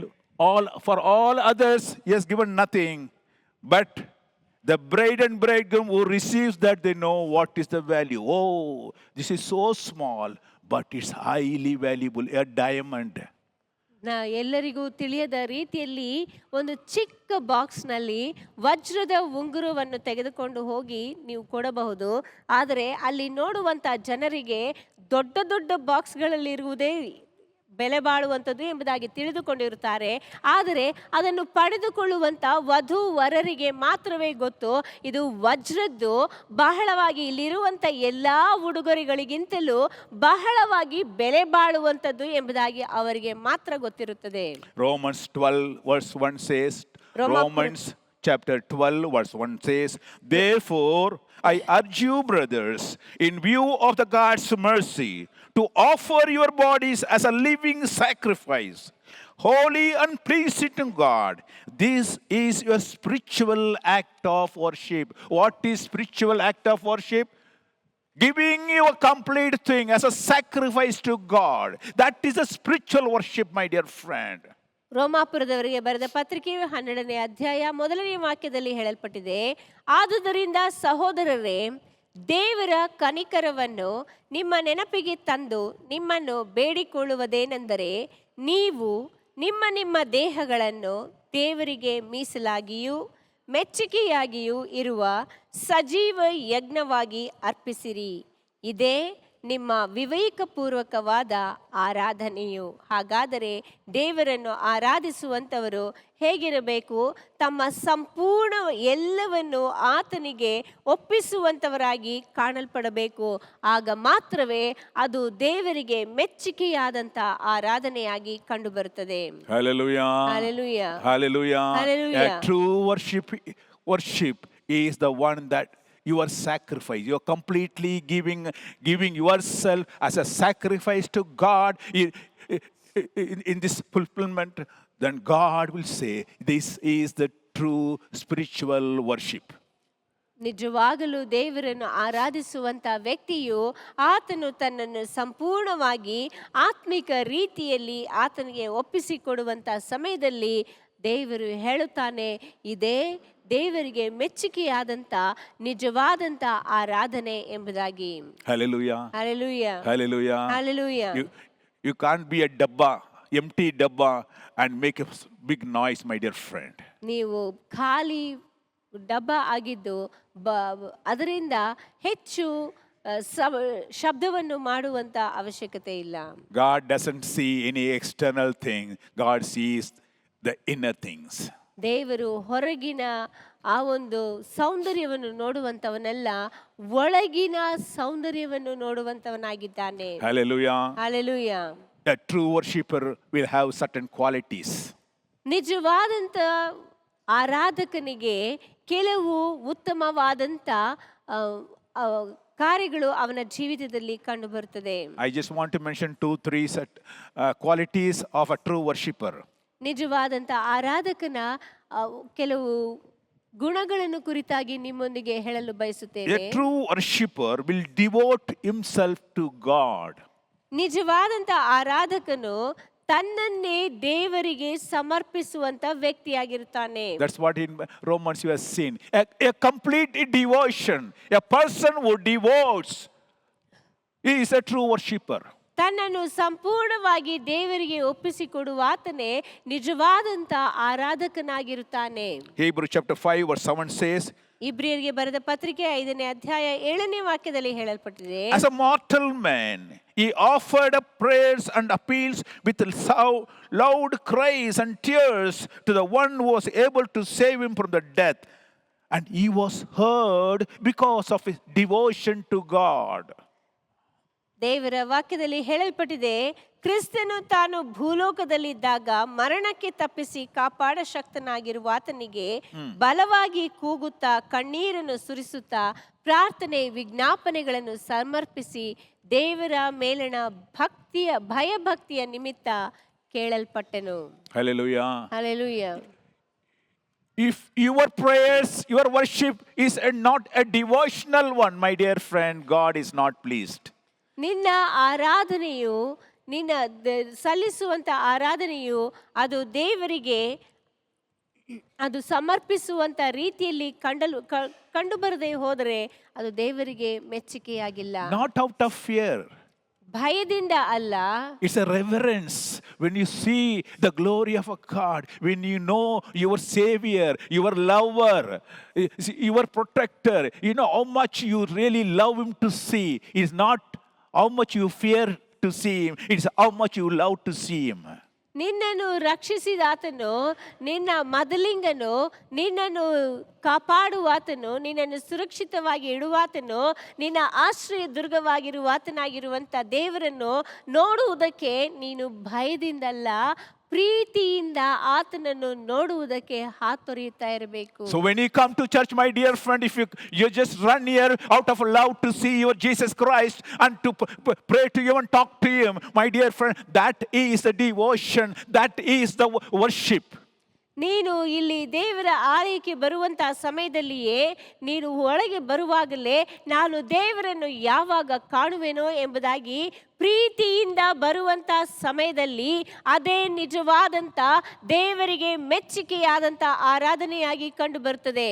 for all others, he has given nothing, but the bride and bridegroom who receives that, they know what is the value. Oh, this is so small, but it's highly valuable, a diamond.
ಎಲ್ಲರಿಗೂ ತಿಳಿಯದ ರೀತಿಯಲ್ಲಿ ಒಂದು ಚಿಕ್ಕ ಬಾಕ್ಸ್ನಲ್ಲಿ ವಜ್ರದ ಉಂಗುರವನ್ನು ತೆಗೆದುಕೊಂಡು ಹೋಗಿ ನೀವು ಕೊಡಬಹುದು, ಆದರೆ ಅಲ್ಲಿ ನೋಡುವಂಥ ಜನರಿಗೆ ದೊಡ್ಡ ದೊಡ್ಡ ಬಾಕ್ಸ್ಗಳಲ್ಲಿರುವುದೇ ಬೆಲೆ ಬಾಳುವಂಥದ್ದು ಎಂಬುದಾಗಿ ತಿಳಿದುಕೊಂಡಿರುತ್ತಾರೆ. ಆದರೆ ಅದನ್ನು ಪಡೆದುಕೊಳ್ಳುವಂಥ ವಧು ವರರಿಗೆ ಮಾತ್ರವೇ ಗೊತ್ತು ಇದು ವಜ್ರದ್ದು ಬಹಳವಾಗಿ ಇಲ್ಲಿರುವಂಥ ಎಲ್ಲ ಉಡುಗೊರೆಗಳಿಗಿಂತಲೂ ಬಹಳವಾಗಿ ಬೆಲೆ ಬಾಳುವಂಥದ್ದು ಎಂಬುದಾಗಿ ಅವರಿಗೆ ಮಾತ್ರ ಗೊತ್ತಿರುತ್ತದೆ.
Romans 12 verse 1 says, Romans chapter 12 verse 1 says, therefore I urge you, brothers, in view of the God's mercy, to offer your bodies as a living sacrifice, holy and pleasing to God. This is your spiritual act of worship. What is spiritual act of worship? Giving you a complete thing as a sacrifice to God. That is a spiritual worship, my dear friend.
ರೋಮಾಪುರದವರಿಗೆ ಬರೆದ ಪತ್ರಿಕೆಯ 12ನೇ ಅಧ್ಯಾಯ 1ನೇ ವಾಕ್ಯದಲ್ಲಿ ಹೇಳಲ್ಪಟ್ಟಿದೆ, ಆದುದರಿಂದ ಸಹೋದರರೇ, ದೇವರ ಕನಿಕರವನ್ನು ನಿಮ್ಮ ನೆನಪಿಗೆ ತಂದು ನಿಮ್ಮನ್ನು ಬೇಡಿಕೊಳ್ಳುವುದೇನೆಂದರೆ, ನೀವು ನಿಮ್ಮ ನಿಮ್ಮ ದೇಹಗಳನ್ನು ದೇವರಿಗೆ ಮೀಸಲಾಗಿಯೂ ಮೆಚ್ಚುಗೆಯಾಗಿಯೂ ಇರುವ ಸಜೀವ ಯಜ್ಞವಾಗಿ ಅರ್ಪಿಸಿರಿ. ಇದೇ ನಿಮ್ಮ ವಿವೇಕಪೂರ್ವಕವಾದ ಆರಾಧನೆಯು. ಹಾಗಾದರೆ ದೇವರನ್ನು ಆರಾಧಿಸುವಂಥವರು ಹೇಗಿರಬೇಕು? ತಮ್ಮ ಸಂಪೂರ್ಣ ಎಲ್ಲವನ್ನು ಆತನಿಗೆ ಒಪ್ಪಿಸುವಂಥವರಾಗಿ ಕಾಣಲ್ಪಡಬೇಕು. ಆಗ ಮಾತ್ರವೇ ಅದು ದೇವರಿಗೆ ಮೆಚ್ಚುಗೆಯಾದಂಥ ಆರಾಧನೆಯಾಗಿ ಕಂಡುಬರುತ್ತದೆ.
Hallelujah.
Hallelujah.
Hallelujah.
Hallelujah.
A true worship is the one that your sacrifice, you're completely giving yourself as a sacrifice to God in this fulfillment. Then God will say, this is the true spiritual worship.
ನಿಜವಾಗಲೂ ದೇವರನ್ನು ಆರಾಧಿಸುವಂಥ ವ್ಯಕ್ತಿಯು ಆತನು ತನ್ನನ್ನು ಸಂಪೂರ್ಣವಾಗಿ ಆತ್ಮಿಕ ರೀತಿಯಲ್ಲಿ ಆತನಿಗೆ ಒಪ್ಪಿಸಿಕೊಡುವಂಥ ಸಮಯದಲ್ಲಿ ದೇವರು ಹೇಳುತ್ತಾನೆ, ಇದೇ ದೇವರಿಗೆ ಮೆಚ್ಚುಗೆಯಾದಂಥ ನಿಜವಾದಂಥ ಆರಾಧನೆ ಎಂಬುದಾಗಿ.
Hallelujah.
Hallelujah.
Hallelujah.
Hallelujah.
You can't be a dabba, empty dabba and make a big noise, my dear friend.
ನೀವು ಖಾಲಿ ಡಬ್ಬ ಆಗಿದ್ದು ಅದರಿಂದ ಹೆಚ್ಚು ಶಬ್ದವನ್ನು ಮಾಡುವಂಥ ಅವಶ್ಯಕತೆ ಇಲ್ಲ.
God doesn't see any external thing. God sees the inner things.
ದೇವರು ಹೊರಗಿನ ಆ ಒಂದು ಸೌಂದರ್ಯವನ್ನು ನೋಡುವಂತವನಲ್ಲ, ಒಳಗಿನ ಸೌಂದರ್ಯವನ್ನು ನೋಡುವಂತವನಾಗಿದ್ದಾನೆ.
Hallelujah.
Hallelujah.
A true worshipper will have certain qualities.
ನಿಜವಾದಂತ ಆರಾಧಕನಿಗೆ ಕೆಲವು ಉತ್ತಮವಾದಂತ ಕಾರ್ಯಗಳು ಅವನ ಜೀವಿತದಲ್ಲಿ ಕಂಡು ಬರುತ್ತದೆ.
I just want to mention 2-3 qualities of a true worshipper.
ನಿಜವಾದಂತ ಆರಾಧಕನ ಕೆಲವು ಗುಣಗಳನ್ನು ಕುರಿತಾಗಿ ನಿಮ್ಮೊಂದಿಗೆ ಹೇಳಲು ಬಯಸುತ್ತೇನೆ.
A true worshipper will devote himself to God.
ನಿಜವಾದಂತ ಆರಾಧಕನು ತನ್ನನ್ನೇ ದೇವರಿಗೆ ಸಮರ್ಪಿಸುವಂತ ವ್ಯಕ್ತಿಯಾಗಿರುತ್ತಾನೆ.
That's what in Romans you have seen. A complete devotion. A person who devotes, he is a true worshipper.
ತನ್ನನ್ನು ಸಂಪೂರ್ಣವಾಗಿ ದೇವರಿಗೆ ಒಪ್ಪಿಸಿಕೊಡುವ ಆತನೇ ನಿಜವಾದಂತ ಆರಾಧಕನಾಗಿರುತ್ತಾನೆ.
Hebrews chapter 5 verse 7 says,
ಇಬ್ರಿಯರಿಗೆ ಬರೆದ ಪತ್ರಿಕೆ 5ನೇ ಅಧ್ಯಾಯ 7ನೇ ವಾಕ್ಯದಲ್ಲಿ ಹೇಳಲ್ಪಟ್ಟಿದೆ,
as a mortal man he offered up prayers and appeals with loud cries and tears to the one who was able to save him from the death, and he was heard because of his devotion to God.
ದೇವರ ವಾಕ್ಯದಲ್ಲಿ ಹೇಳಲ್ಪಟ್ಟಿದೆ, ಕ್ರಿಸ್ತನು ತಾನು ಭೂಲೋಕದಲ್ಲಿದ್ದಾಗ ಮರಣಕ್ಕೆ ತಪ್ಪಿಸಿ ಕಾಪಾಡ ಶಕ್ತನಾಗಿರುವ ಆತನಿಗೆ ಬಲವಾಗಿ ಕೂಗುತ್ತಾ ಕಣ್ಣೀರನ್ನು ಸುರಿಸುತ್ತಾ ಪ್ರಾರ್ಥನೆ ವಿಜ್ಞಾಪನೆಗಳನ್ನು ಸಮರ್ಪಿಸಿ ದೇವರ ಮೇಲಣ ಭಯಭಕ್ತಿಯ ನಿಮಿತ್ತ ಕೇಳಲ್ಪಟ್ಟನು.
Hallelujah.
Hallelujah.
If your prayers, your worship is not a devotional one, my dear friend, God is not pleased.
ನಿನ್ನ ಆರಾಧನೆಯು, ನಿನ್ನ ಸಲ್ಲಿಸುವಂತ ಆರಾಧನೆಯು ಅದು ದೇವರಿಗೆ ಅದು ಸಮರ್ಪಿಸುವಂತ ರೀತಿಯಲ್ಲಿ ಕಂಡು ಬರದೆ ಹೋದರೆ ಅದು ದೇವರಿಗೆ ಮೆಚ್ಚುಗೆಯಾಗಿಲ್ಲ.
Not out of fear.
ಭಯದಿಂದ ಅಲ್ಲ.
It's a reverence. When you see the glory of a God, when you know your Savior, your lover, your protector, you know how much you really love Him to see. It's not how much you fear to see Him, it's how much you love to see Him.
ನಿನ್ನನ್ನು ರಕ್ಷಿಸಿದಾತನು, ನಿನ್ನ ಮೊದಲಿಂಗನು, ನಿನ್ನನ್ನು ಕಾಪಾಡುವಾತನು, ನಿನ್ನನ್ನು ಸುರಕ್ಷಿತವಾಗಿ ಇಡುವಾತನು, ನಿನ್ನ ಆಶ್ರಯ ದುರ್ಗವಾಗಿರುವಾತನಾಗಿರುವಂತ ದೇವರನ್ನು ನೋಡುವುದಕ್ಕೆ ನೀನು ಭಯದಿಂದಲ್ಲ ಪ್ರೀತಿಯಿಂದ ಆತನನ್ನು ನೋಡುವುದಕ್ಕೆ ಹಾತೊರೆಯುತ್ತಾ ಇರಬೇಕು.
So when you come to church, my dear friend, if you just run here out of love to see your Jesus Christ and to pray to Him and talk to Him, my dear friend, that is the devotion, that is the worship.
ನೀನು ಇಲ್ಲಿ ದೇವರ ಆಲಯಕ್ಕೆ ಬರುವಂತಹ ಸಮಯದಲ್ಲಿಯೇ ನೀನು ಒಳಗೆ ಬರುವಾಗಲೇ ನಾನು ದೇವರನ್ನು ಯಾವಾಗ ಕಾಣುವೆನೋ ಎಂಬುದಾಗಿ ಪ್ರೀತಿಯಿಂದ ಬರುವಂತ ಸಮಯದಲ್ಲಿ ಅದೇ ನಿಜವಾದಂತ ದೇವರಿಗೆ ಮೆಚ್ಚುಗೆಯಾದಂತ ಆರಾಧನೆಯಾಗಿ ಕಂಡು ಬರುತ್ತದೆ.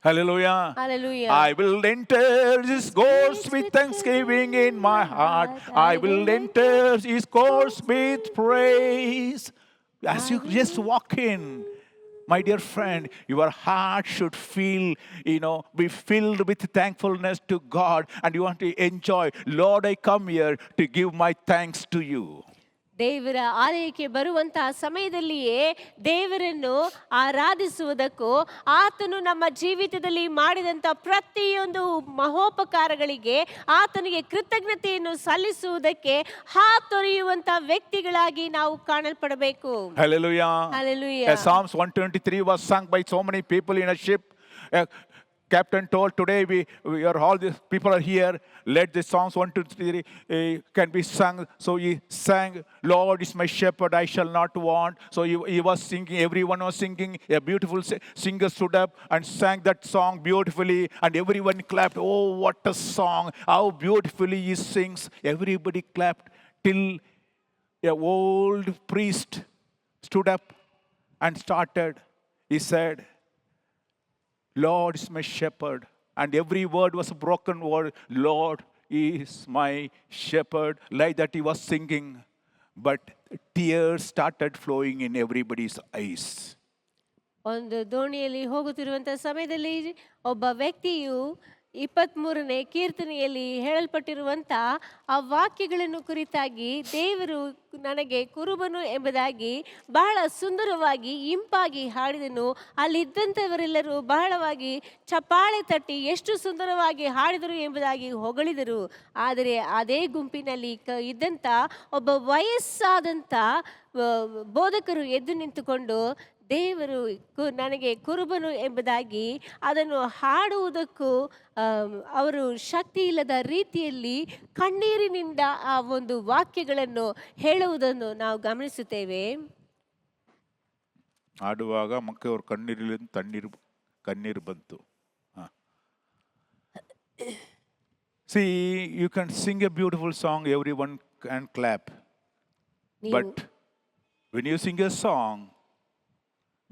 Hallelujah.
Hallelujah.
I will enter His courts with thanksgiving in my heart. I will enter His courts with praise. As you just walk in, my dear friend, your heart should be filled with thankfulness to God, and you want to enjoy, Lord, I come here to give my thanks to you.
ದೇವರ ಆಲಯಕ್ಕೆ ಬರುವಂತಹ ಸಮಯದಲ್ಲಿಯೇ ದೇವರನ್ನು ಆರಾಧಿಸುವುದಕ್ಕೂ ಆತನು ನಮ್ಮ ಜೀವಿತದಲ್ಲಿ ಮಾಡಿದಂಥ ಪ್ರತಿಯೊಂದು ಮಹೋಪಕಾರಗಳಿಗೆ ಆತನಿಗೆ ಕೃತಜ್ಞತೆಯನ್ನು ಸಲ್ಲಿಸುವುದಕ್ಕೆ ಹಾತೊರೆಯುವಂತ ವ್ಯಕ್ತಿಗಳಾಗಿ ನಾವು ಕಾಣಲ್ಪಡಬೇಕು.
Hallelujah.
Hallelujah.
Psalms 123 was sung by so many people in a ship. Captain told, today we are all these people are here, let the Psalms 123 can be sung. So he sang, Lord is my shepherd, I shall not want. So he was singing, everyone was singing. A beautiful singer stood up and sang that song beautifully, and everyone clapped. Oh, what a song, how beautifully he sings. Everybody clapped till a old priest stood up and started. He said, Lord is my shepherd. And every word was a broken word. Lord is my shepherd. Like that he was singing. But tears started flowing in everybody's eyes.
ಒಂದು ದೋಣಿಯಲ್ಲಿ ಹೋಗುತ್ತಿರುವಂತಹ ಸಮಯದಲ್ಲಿ ಒಬ್ಬ ವ್ಯಕ್ತಿಯು 23ನೇ ಕೀರ್ತನೆಯಲ್ಲಿ ಹೇಳಲ್ಪಟ್ಟಿರುವಂತ ಆ ವಾಕ್ಯಗಳನ್ನು ಕುರಿತಾಗಿ ದೇವರು ನನಗೆ ಕುರುಬನು ಎಂಬುದಾಗಿ ಬಹಳ ಸುಂದರವಾಗಿ ಇಂಪಾಗಿ ಹಾಡಿದನು. ಅಲ್ಲಿದ್ದಂಥವರೆಲ್ಲರೂ ಬಹಳವಾಗಿ ಚಪ್ಪಾಳೆ ತಟ್ಟಿ ಎಷ್ಟು ಸುಂದರವಾಗಿ ಹಾಡಿದರು ಎಂಬುದಾಗಿ ಹೊಗಳಿದರು. ಆದರೆ ಅದೇ ಗುಂಪಿನಲ್ಲಿ ಇದ್ದಂಥ ಒಬ್ಬ ವಯಸ್ಸಾದಂಥ ಬೋಧಕರು ಎದ್ದು ನಿಂತುಕೊಂಡು ದೇವರು ನನಗೆ ಕುರುಬನು ಎಂಬುದಾಗಿ ಅದನ್ನು ಹಾಡುವುದಕ್ಕೂ ಅವರು ಶಕ್ತಿ ಇಲ್ಲದ ರೀತಿಯಲ್ಲಿ ಕಣ್ಣೀರಿನಿಂದ ಆ ಒಂದು ವಾಕ್ಯಗಳನ್ನು ಹೇಳುವುದನ್ನು ನಾವು ಗಮನಿಸುತ್ತೇವೆ.
ಆಡುವಾಗ ಮಕ್ಕಳು ಕಣ್ಣೀರಿಲಿಂದ ಕಣ್ಣೀರು ಬಂತು. See, you can sing a beautiful song, everyone can clap. But when you sing a song,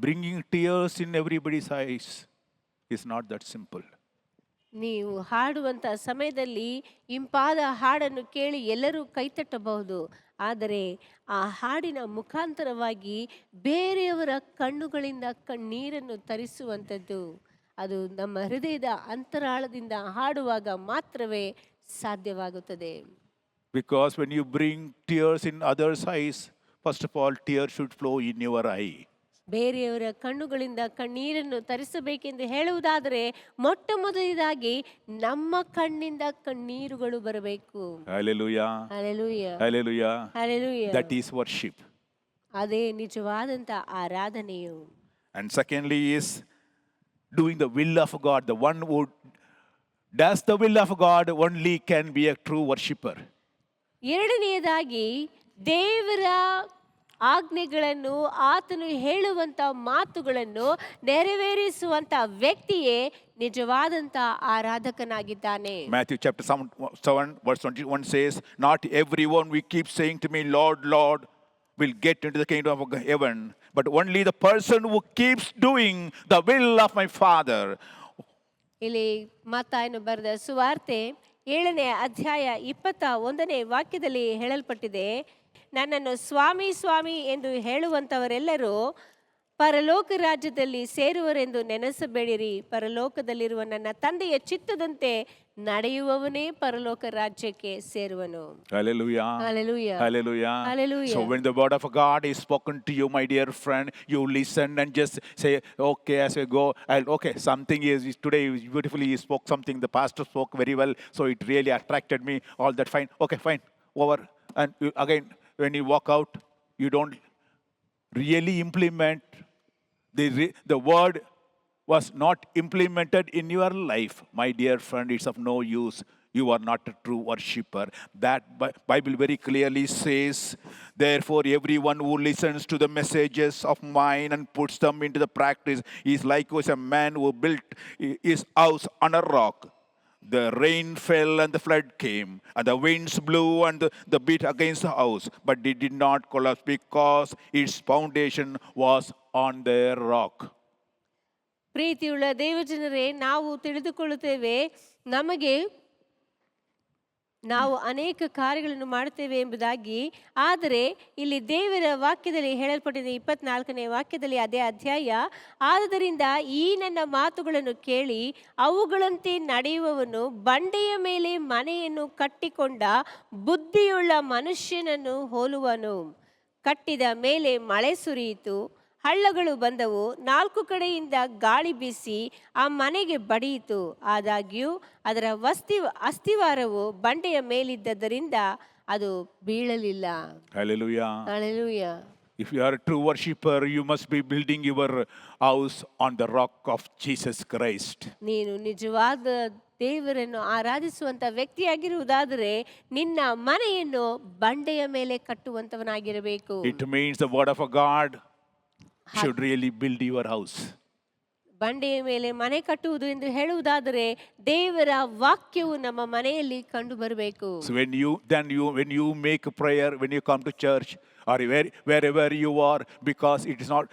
bringing tears in everybody's eyes is not that simple.
ನೀವು ಹಾಡುವಂಥ ಸಮಯದಲ್ಲಿ ಇಂಪಾದ ಹಾಡನ್ನು ಕೇಳಿ ಎಲ್ಲರೂ ಕೈತಟ್ಟಬಹುದು, ಆದರೆ ಆ ಹಾಡಿನ ಮುಖಾಂತರವಾಗಿ ಬೇರೆಯವರ ಕಣ್ಣುಗಳಿಂದ ಕಣ್ಣೀರನ್ನು ತರಿಸುವಂಥದ್ದು ಅದು ನಮ್ಮ ಹೃದಯದ ಅಂತರಾಳದಿಂದ ಹಾಡುವಾಗ ಮಾತ್ರವೇ ಸಾಧ್ಯವಾಗುತ್ತದೆ.
Because when you bring tears in others' eyes, first of all, tears should flow in your eye.
ಬೇರೆಯವರ ಕಣ್ಣುಗಳಿಂದ ಕಣ್ಣೀರನ್ನು ತರಿಸಬೇಕೆಂದು ಹೇಳುವುದಾದರೆ ಮೊಟ್ಟ ಮೊದಲನೇದಾಗಿ ನಮ್ಮ ಕಣ್ಣಿಂದ ಕಣ್ಣೀರುಗಳು ಬರಬೇಕು.
Hallelujah.
Hallelujah.
Hallelujah.
Hallelujah.
That is worship.
ಅದೇ ನಿಜವಾದಂತ ಆರಾಧನೆಯು.
And secondly is doing the will of God. The one who does the will of God only can be a true worshipper.
ಎರಡನೆಯದಾಗಿ ದೇವರ ಆಜ್ಞೆಗಳನ್ನು ಆತನು ಹೇಳುವಂತ ಮಾತುಗಳನ್ನು ನೆರವೇರಿಸುವಂತ ವ್ಯಕ್ತಿಯೇ ನಿಜವಾದಂತ ಆರಾಧಕನಾಗಿದ್ದಾನೆ.
Matthew chapter 7 verse 21 says, not everyone who keeps saying to me, Lord, Lord, will get into the kingdom of heaven, but only the person who keeps doing the will of my Father.
ಇಲ್ಲಿ ಮತ್ತಾಯನು ಬರೆದ ಸುವಾರ್ತೆ 7ನೇ ಅಧ್ಯಾಯ 21ನೇ ವಾಕ್ಯದಲ್ಲಿ ಹೇಳಲ್ಪಟ್ಟಿದೆ, ನನ್ನನ್ನು ಸ್ವಾಮಿ ಸ್ವಾಮಿ ಎಂದು ಹೇಳುವಂಥವರೆಲ್ಲರೂ ಪರಲೋಕ ರಾಜ್ಯದಲ್ಲಿ ಸೇರುವರೆಂದು ನೆನೆಸಬೇಡಿರಿ, ಪರಲೋಕದಲ್ಲಿರುವ ನನ್ನ ತಂದೆಯ ಚಿತ್ತದಂತೆ ನಡೆಯುವವನೇ ಪರಲೋಕ ರಾಜ್ಯಕ್ಕೆ ಸೇರುವನು.
Hallelujah.
Hallelujah.
Hallelujah.
Hallelujah.
So when the word of God is spoken to you, my dear friend, you listen and just say, okay, as we go, okay, something is today beautifully he spoke something, the pastor spoke very well, so it really attracted me, all that fine, okay, fine, over. And again, when you walk out, you don't really implement the word was not implemented in your life, my dear friend, it's of no use. You are not a true worshipper. That Bible very clearly says, therefore everyone who listens to the messages of mine and puts them into the practice is likewise a man who built his house on a rock. The rain fell and the flood came, and the winds blew and the beat against the house, but it did not collapse because its foundation was on the rock.
ಪ್ರೀತಿಯುಳ್ಳ ದೇವಜನರೇ, ನಾವು ತಿಳಿದುಕೊಳ್ಳುತ್ತೇವೆ, ನಾವು ಅನೇಕ ಕಾರ್ಯಗಳನ್ನು ಮಾಡುತ್ತೇವೆ ಎಂಬುದಾಗಿ. ಆದರೆ ಇಲ್ಲಿ ದೇವರ ವಾಕ್ಯದಲ್ಲಿ ಹೇಳಲ್ಪಟ್ಟಿದೆ 24ನೇ ವಾಕ್ಯದಲ್ಲಿ ಅದೇ ಅಧ್ಯಾಯ, ಆದುದರಿಂದ ಈ ನನ್ನ ಮಾತುಗಳನ್ನು ಕೇಳಿ ಅವುಗಳಂತೆ ನಡೆಯುವವನು ಬಂಡೆಯ ಮೇಲೆ ಮನೆಯನ್ನು ಕಟ್ಟಿಕೊಂಡ ಬುದ್ಧಿಯುಳ್ಳ ಮನುಷ್ಯನನ್ನು ಹೋಲುವನು. ಕಟ್ಟಿದ ಮೇಲೆ ಮಳೆ ಸುರಿಯಿತು, ಹಳ್ಳಗಳು ಬಂದವು, 4 ಕಡೆಯಿಂದ ಗಾಳಿ ಬೀಸಿ ಆ ಮನೆಗೆ ಬಡಿಯಿತು, ಆದಾಗ್ಯೂ ಅದರ ಅಸ್ತಿವಾರವು ಬಂಡೆಯ ಮೇಲಿದ್ದರಿಂದ ಅದು ಬೀಳಲಿಲ್ಲ.
Hallelujah.
Hallelujah.
If you are a true worshipper, you must be building your house on the rock of Jesus Christ.
ನೀನು ನಿಜವಾದ ದೇವರನ್ನು ಆರಾಧಿಸುವಂತ ವ್ಯಕ್ತಿಯಾಗಿರುವುದಾದರೆ ನಿನ್ನ ಮನೆಯನ್ನು ಬಂಡೆಯ ಮೇಲೆ ಕಟ್ಟುವಂತವನಾಗಿರಬೇಕು.
It means the word of God should really build your house.
ಬಂಡೆಯ ಮೇಲೆ ಮನೆ ಕಟ್ಟುವುದು ಎಂದು ಹೇಳುವುದಾದರೆ ದೇವರ ವಾಕ್ಯವು ನಮ್ಮ ಮನೆಯಲ್ಲಿ ಕಂಡು ಬರಬೇಕು.
So when you make a prayer, when you come to church or wherever you are, because it is not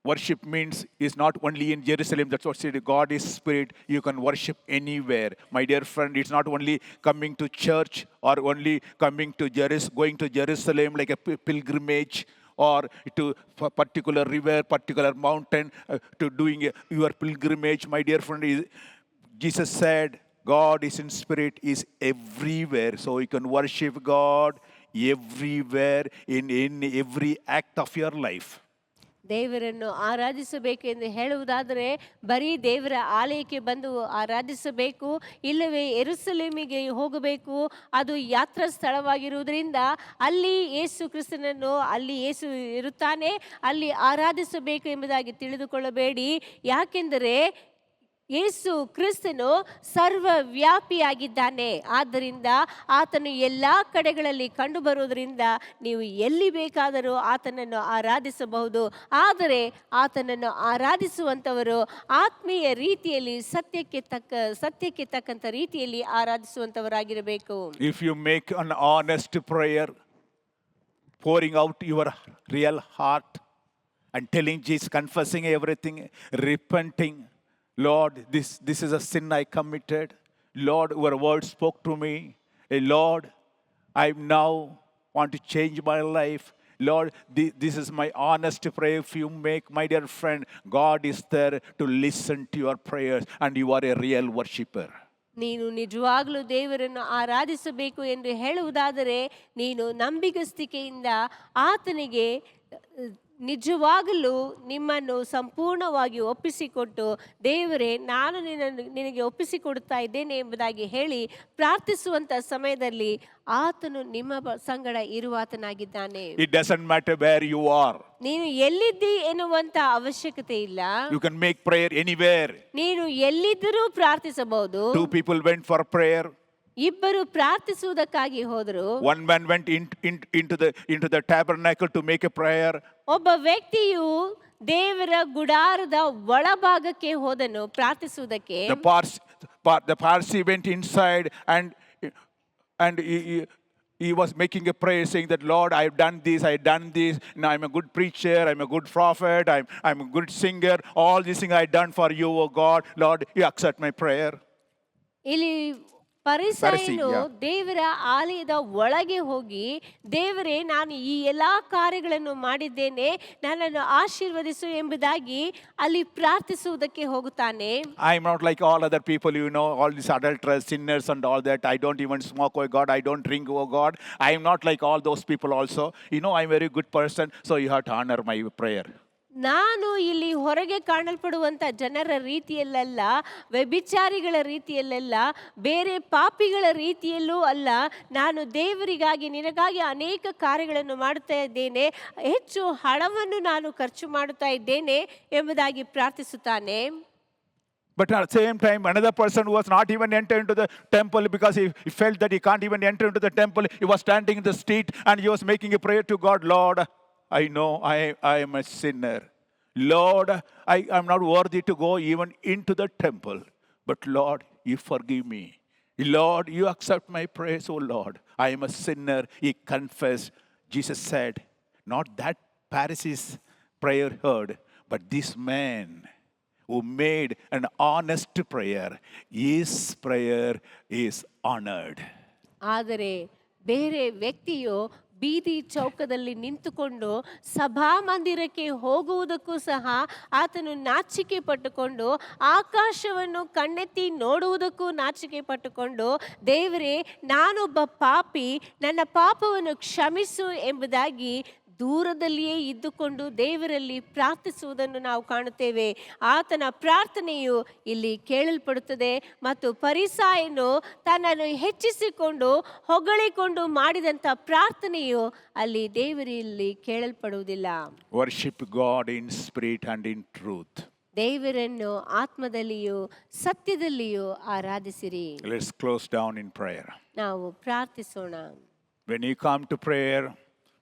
worship means is not only in Jerusalem. That's what said, God is spirit. You can worship anywhere, my dear friend. It's not only coming to church or only coming to going to Jerusalem like a pilgrimage, or to a particular river, particular mountain, to doing your pilgrimage, my dear friend. Jesus said, God is in spirit, is everywhere. So you can worship God everywhere in every act of your life.
ದೇವರನ್ನು ಆರಾಧಿಸಬೇಕು ಎಂದು ಹೇಳುವುದಾದರೆ ಬರೀ ದೇವರ ಆಲಯಕ್ಕೆ ಬಂದು ಆರಾಧಿಸಬೇಕು, ಇಲ್ಲವೇ ಯೆರೂಸಲೇಮಿಗೆ ಹೋಗಬೇಕು, ಅದು ಯಾತ್ರಾ ಸ್ಥಳವಾಗಿರುವುದರಿಂದ ಅಲ್ಲಿ ಯೇಸು ಕ್ರಿಸ್ತನನ್ನು, ಅಲ್ಲಿ ಯೇಸು ಇರುತ್ತಾನೆ, ಅಲ್ಲಿ ಆರಾಧಿಸಬೇಕು ಎಂಬುದಾಗಿ ತಿಳಿದುಕೊಳ್ಳಬೇಡಿ. ಯಾಕೆಂದರೆ ಯೇಸು ಕ್ರಿಸ್ತನು ಸರ್ವವ್ಯಾಪಿಯಾಗಿದ್ದಾನೆ. ಆದ್ದರಿಂದ ಆತನು ಎಲ್ಲ ಕಡೆಗಳಲ್ಲಿ ಕಂಡುಬರುವುದರಿಂದ ನೀವು ಎಲ್ಲಿ ಬೇಕಾದರೂ ಆತನನ್ನು ಆರಾಧಿಸಬಹುದು. ಆದರೆ ಆತನನ್ನು ಆರಾಧಿಸುವಂಥವರು ಆತ್ಮೀಯ ರೀತಿಯಲ್ಲಿ ಸತ್ಯಕ್ಕೆ ತಕ್ಕಂಥ ರೀತಿಯಲ್ಲಿ ಆರಾಧಿಸುವಂಥವರಾಗಿರಬೇಕು.
If you make an honest prayer, pouring out your real heart and telling Jesus, confessing everything, repenting, Lord, this is a sin I committed. Lord, your word spoke to me. Lord, I now want to change my life. Lord, this is my honest prayer. If you make, my dear friend, God is there to listen to your prayers and you are a real worshipper.
ನೀನು ನಿಜವಾಗಲೂ ದೇವರನ್ನು ಆರಾಧಿಸಬೇಕು ಎಂದು ಹೇಳುವುದಾದರೆ ನೀನು ನಂಬಿಗಸ್ತಿಕೆಯಿಂದ ಆತನಿಗೆ ನಿಜವಾಗಲೂ ನಿಮ್ಮನ್ನು ಸಂಪೂರ್ಣವಾಗಿ ಒಪ್ಪಿಸಿಕೊಟ್ಟು, ದೇವರೇ ನಾನು ನಿನಗೆ ಒಪ್ಪಿಸಿಕೊಡ್ತಾ ಇದ್ದೇನೆ ಎಂಬುದಾಗಿ ಹೇಳಿ ಪ್ರಾರ್ಥಿಸುವಂಥ ಸಮಯದಲ್ಲಿ ಆತನು ನಿಮ್ಮ ಸಂಗಡ ಇರುವಾತನಾಗಿದ್ದಾನೆ.
It doesn't matter where you are.
ನೀನು ಎಲ್ಲಿದ್ದಿ ಎನ್ನುವಂತ ಅವಶ್ಯಕತೆ ಇಲ್ಲ.
You can make prayer anywhere.
ನೀನು ಎಲ್ಲಿದ್ದರೂ ಪ್ರಾರ್ಥಿಸಬಹುದು.
Two people went for prayer.
ಇಬ್ಬರು ಪ್ರಾರ್ಥಿಸುವುದಕ್ಕಾಗಿ ಹೋದರು.
One man went into the tabernacle to make a prayer.
ಒಬ್ಬ ವ್ಯಕ್ತಿಯು ದೇವರ ಗುಡಾರದ ಒಳಭಾಗಕ್ಕೆ ಹೋದನು ಪ್ರಾರ್ಥಿಸುವುದಕ್ಕೆ.
The Parsi went inside and he was making a prayer saying that, Lord, I've done this. Now I'm a good preacher, I'm a good prophet, I'm a good singer. All these things I've done for you, oh God. Lord, you accept my prayer.
ಇಲ್ಲಿ ಪರಿಸಯನು ದೇವರ ಆಲಯದ ಒಳಗೆ ಹೋಗಿ, ದೇವರೇ ನಾನು ಈ ಎಲ್ಲಾ ಕಾರ್ಯಗಳನ್ನು ಮಾಡಿದ್ದೇನೆ, ನನ್ನನ್ನು ಆಶೀರ್ವದಿಸು ಎಂಬುದಾಗಿ ಅಲ್ಲಿ ಪ್ರಾರ್ಥಿಸುವುದಕ್ಕೆ ಹೋಗುತ್ತಾನೆ.
I am not like all other people, all these adulterers, sinners and all that. I don't even smoke, oh God. I don't drink, oh God. I am not like all those people also. I'm a very good person, so you have to honor my prayer.
ನಾನು ಇಲ್ಲಿ ಹೊರಗೆ ಕಾಣಲ್ಪಡುವಂಥ ಜನರ ರೀತಿಯಲ್ಲ, ವ್ಯಭಿಚಾರಿಗಳ ರೀತಿಯಲ್ಲ, ಬೇರೆ ಪಾಪಿಗಳ ರೀತಿಯಲ್ಲೂ ಅಲ್ಲ. ನಾನು ದೇವರಿಗಾಗಿ ನಿನಗಾಗಿ ಅನೇಕ ಕಾರ್ಯಗಳನ್ನು ಮಾಡುತ್ತಾ ಇದ್ದೇನೆ, ಹೆಚ್ಚು ಹಣವನ್ನು ನಾನು ಖರ್ಚು ಮಾಡುತ್ತಾ ಇದ್ದೇನೆ ಎಂಬುದಾಗಿ ಪ್ರಾರ್ಥಿಸುತ್ತಾನೆ.
But at the same time, another person who was not even entered into the temple because he felt that he can't even enter into the temple. He was standing in the street and he was making a prayer to God. Lord, I know I am a sinner. Lord, I am not worthy to go even into the temple. But Lord, you forgive me. Lord, you accept my praise, oh Lord. I am a sinner. He confessed. Jesus said, not that Pharisee's prayer heard, but this man who made an honest prayer, his prayer is honored.
ಆದರೆ ಬೇರೆ ವ್ಯಕ್ತಿಯು ಬೀದಿ ಚೌಕದಲ್ಲಿ ನಿಂತುಕೊಂಡು ಸಭಾಮಂದಿರಕ್ಕೆ ಹೋಗುವುದಕ್ಕೂ ಸಹ ಆತನು ನಾಚಿಕೆ ಪಟ್ಟುಕೊಂಡು, ಆಕಾಶವನ್ನು ಕಣ್ಣೆತ್ತಿ ನೋಡುವುದಕ್ಕೂ ನಾಚಿಕೆ ಪಟ್ಟುಕೊಂಡು, ದೇವರೇ ನಾನೊಬ್ಬ ಪಾಪಿ, ನನ್ನ ಪಾಪವನ್ನು ಕ್ಷಮಿಸು ಎಂಬುದಾಗಿ ದೂರದಲ್ಲಿಯೇ ಇದ್ದುಕೊಂಡು ದೇವರಲ್ಲಿ ಪ್ರಾರ್ಥಿಸುವುದನ್ನು ನಾವು ಕಾಣುತ್ತೇವೆ. ಆತನ ಪ್ರಾರ್ಥನೆಯು ಇಲ್ಲಿ ಕೇಳಲ್ಪಡುತ್ತದೆ. ಮತ್ತು ಪರಿಸಾಯನು ತನ್ನನ್ನು ಹೆಚ್ಚಿಸಿಕೊಂಡು ಹೊಗಳಿಕೊಂಡು ಮಾಡಿದಂಥ ಪ್ರಾರ್ಥನೆಯು ಅಲ್ಲಿ ದೇವರಲ್ಲಿ ಕೇಳಲ್ಪಡುವುದಿಲ್ಲ.
Worship God in spirit and in truth.
ದೇವರನ್ನು ಆತ್ಮದಲ್ಲಿಯೂ ಸತ್ಯದಲ್ಲಿಯೂ ಆರಾಧಿಸಿರಿ.
Let's close down in prayer.
ನಾವು ಪ್ರಾರ್ಥಿಸೋಣ.
When you come to prayer,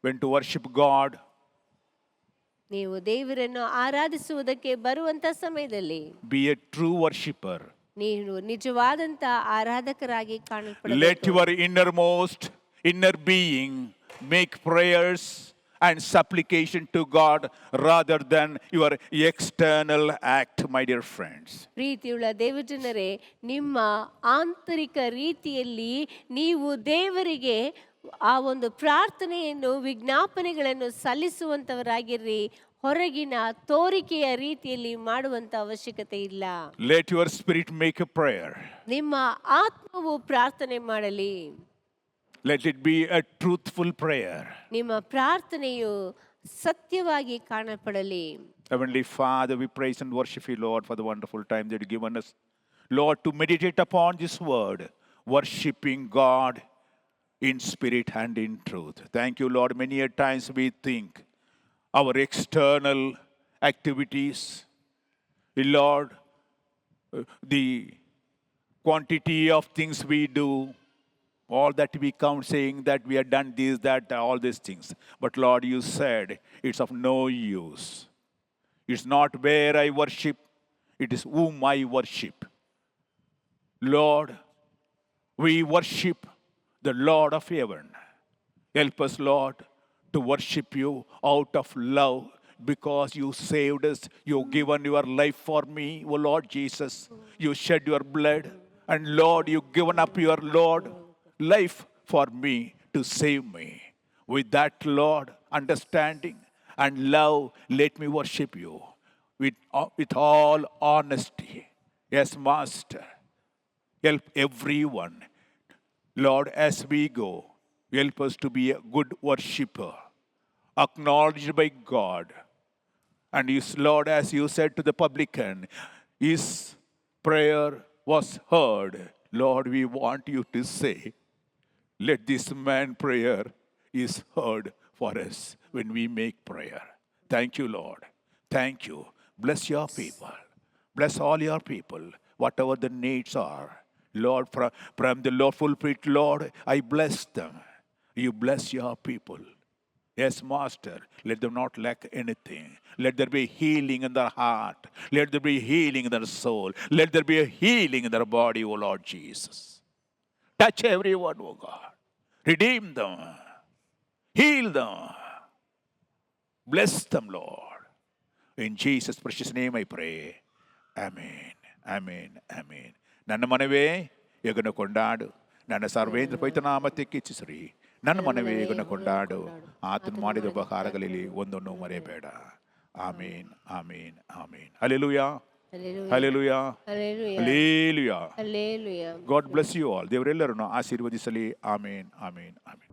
when to worship God,
ನೀವು ದೇವರನ್ನು ಆರಾಧಿಸುವುದಕ್ಕೆ ಬರುವಂತ ಸಮಯದಲ್ಲಿ
be a true worshipper.
ನೀನು ನಿಜವಾದಂತ ಆರಾಧಕರಾಗಿ ಕಾಣಲ್ಪಡಬೇಕು.
Let your inner being make prayers and supplication to God rather than your external act, my dear friends.
ಪ್ರೀತಿಯುಳ್ಳ ದೇವಜನರೇ, ನಿಮ್ಮ ಆಂತರಿಕ ರೀತಿಯಲ್ಲಿ ನೀವು ದೇವರಿಗೆ ಆ ಒಂದು ಪ್ರಾರ್ಥನೆಯನ್ನು, ವಿಜ್ಞಾಪನೆಗಳನ್ನು ಸಲ್ಲಿಸುವಂತವರಾಗಿರ್ರಿ. ಹೊರಗಿನ ತೋರಿಕೆಯ ರೀತಿಯಲ್ಲಿ ಮಾಡುವಂತ ಅವಶ್ಯಕತೆ ಇಲ್ಲ.
Let your spirit make a prayer.
ನಿಮ್ಮ ಆತ್ಮವು ಪ್ರಾರ್ಥನೆ ಮಾಡಲಿ.
Let it be a truthful prayer.
ನಿಮ್ಮ ಪ್ರಾರ್ಥನೆಯು ಸತ್ಯವಾಗಿ ಕಾಣಪಡಲಿ.
Heavenly Father, we praise and worship you, Lord, for the wonderful time that you've given us, Lord, to meditate upon this word, worshiping God in spirit and in truth. Thank you, Lord. Many a times we think our external activities, Lord, the quantity of things we do, all that we count saying that we have done this, that, all these things. But Lord, you said it's of no use. It's not where I worship, it is whom I worship. Lord, we worship the Lord of heaven. Help us, Lord, to worship you out of love because you saved us. You've given your life for me, O Lord Jesus. You shed your blood. And Lord, you've given up your Lord life for me to save me. With that, Lord, understanding and love, let me worship you with all honesty. Yes, Master. Help everyone. Lord, as we go, help us to be a good worshipper, acknowledged by God. And you, Lord, as you said to the publican, his prayer was heard. Lord, we want you to say, let this man prayer is heard for us when we make prayer. Thank you, Lord. Thank you. Bless your people. Bless all your people, whatever the needs are. Lord, from the Lord pulpit, Lord, I bless them. You bless your people. Yes, Master, let them not lack anything. Let there be healing in their heart. Let there be healing in their soul. Let there be a healing in their body, O Lord Jesus. Touch everyone, O God. Redeem them. Heal them. Bless them, Lord. In Jesus' precious name I pray. Amen. Amen. Amen. ನನ್ನ ಮನವೇ ಯಗನ ಕೊಂಡಾಡು, ನನ್ನ ಸರ್ವೇಂದ್ರ ಪವಿತ್ರನಾಮಕ್ಕೆ ಕಿಚ್ಚಿಸ್ರಿ. ನನ್ನ ಮನವೇ ಯಗನ ಕೊಂಡಾಡು, ಆತನು ಮಾಡಿದ ಉಪಕಾರಗಳಲ್ಲಿ ಒಂದನ್ನು ಮರೆಯಬೇಡ. ಆಮೇನ್, ಆಮೇನ್, ಆಮೇನ್. ಹಲ್ಲೆಲೂಯಾ, ಹಲ್ಲೆಲೂಯಾ, ಹಲ್ಲೆಲೂಯಾ. God bless you all. ದೇವರೆಲ್ಲರನ್ನು ಆಶೀರ್ವದಿಸಲಿ. ಆಮೇನ್, ಆಮೇನ್, ಆಮೇನ್.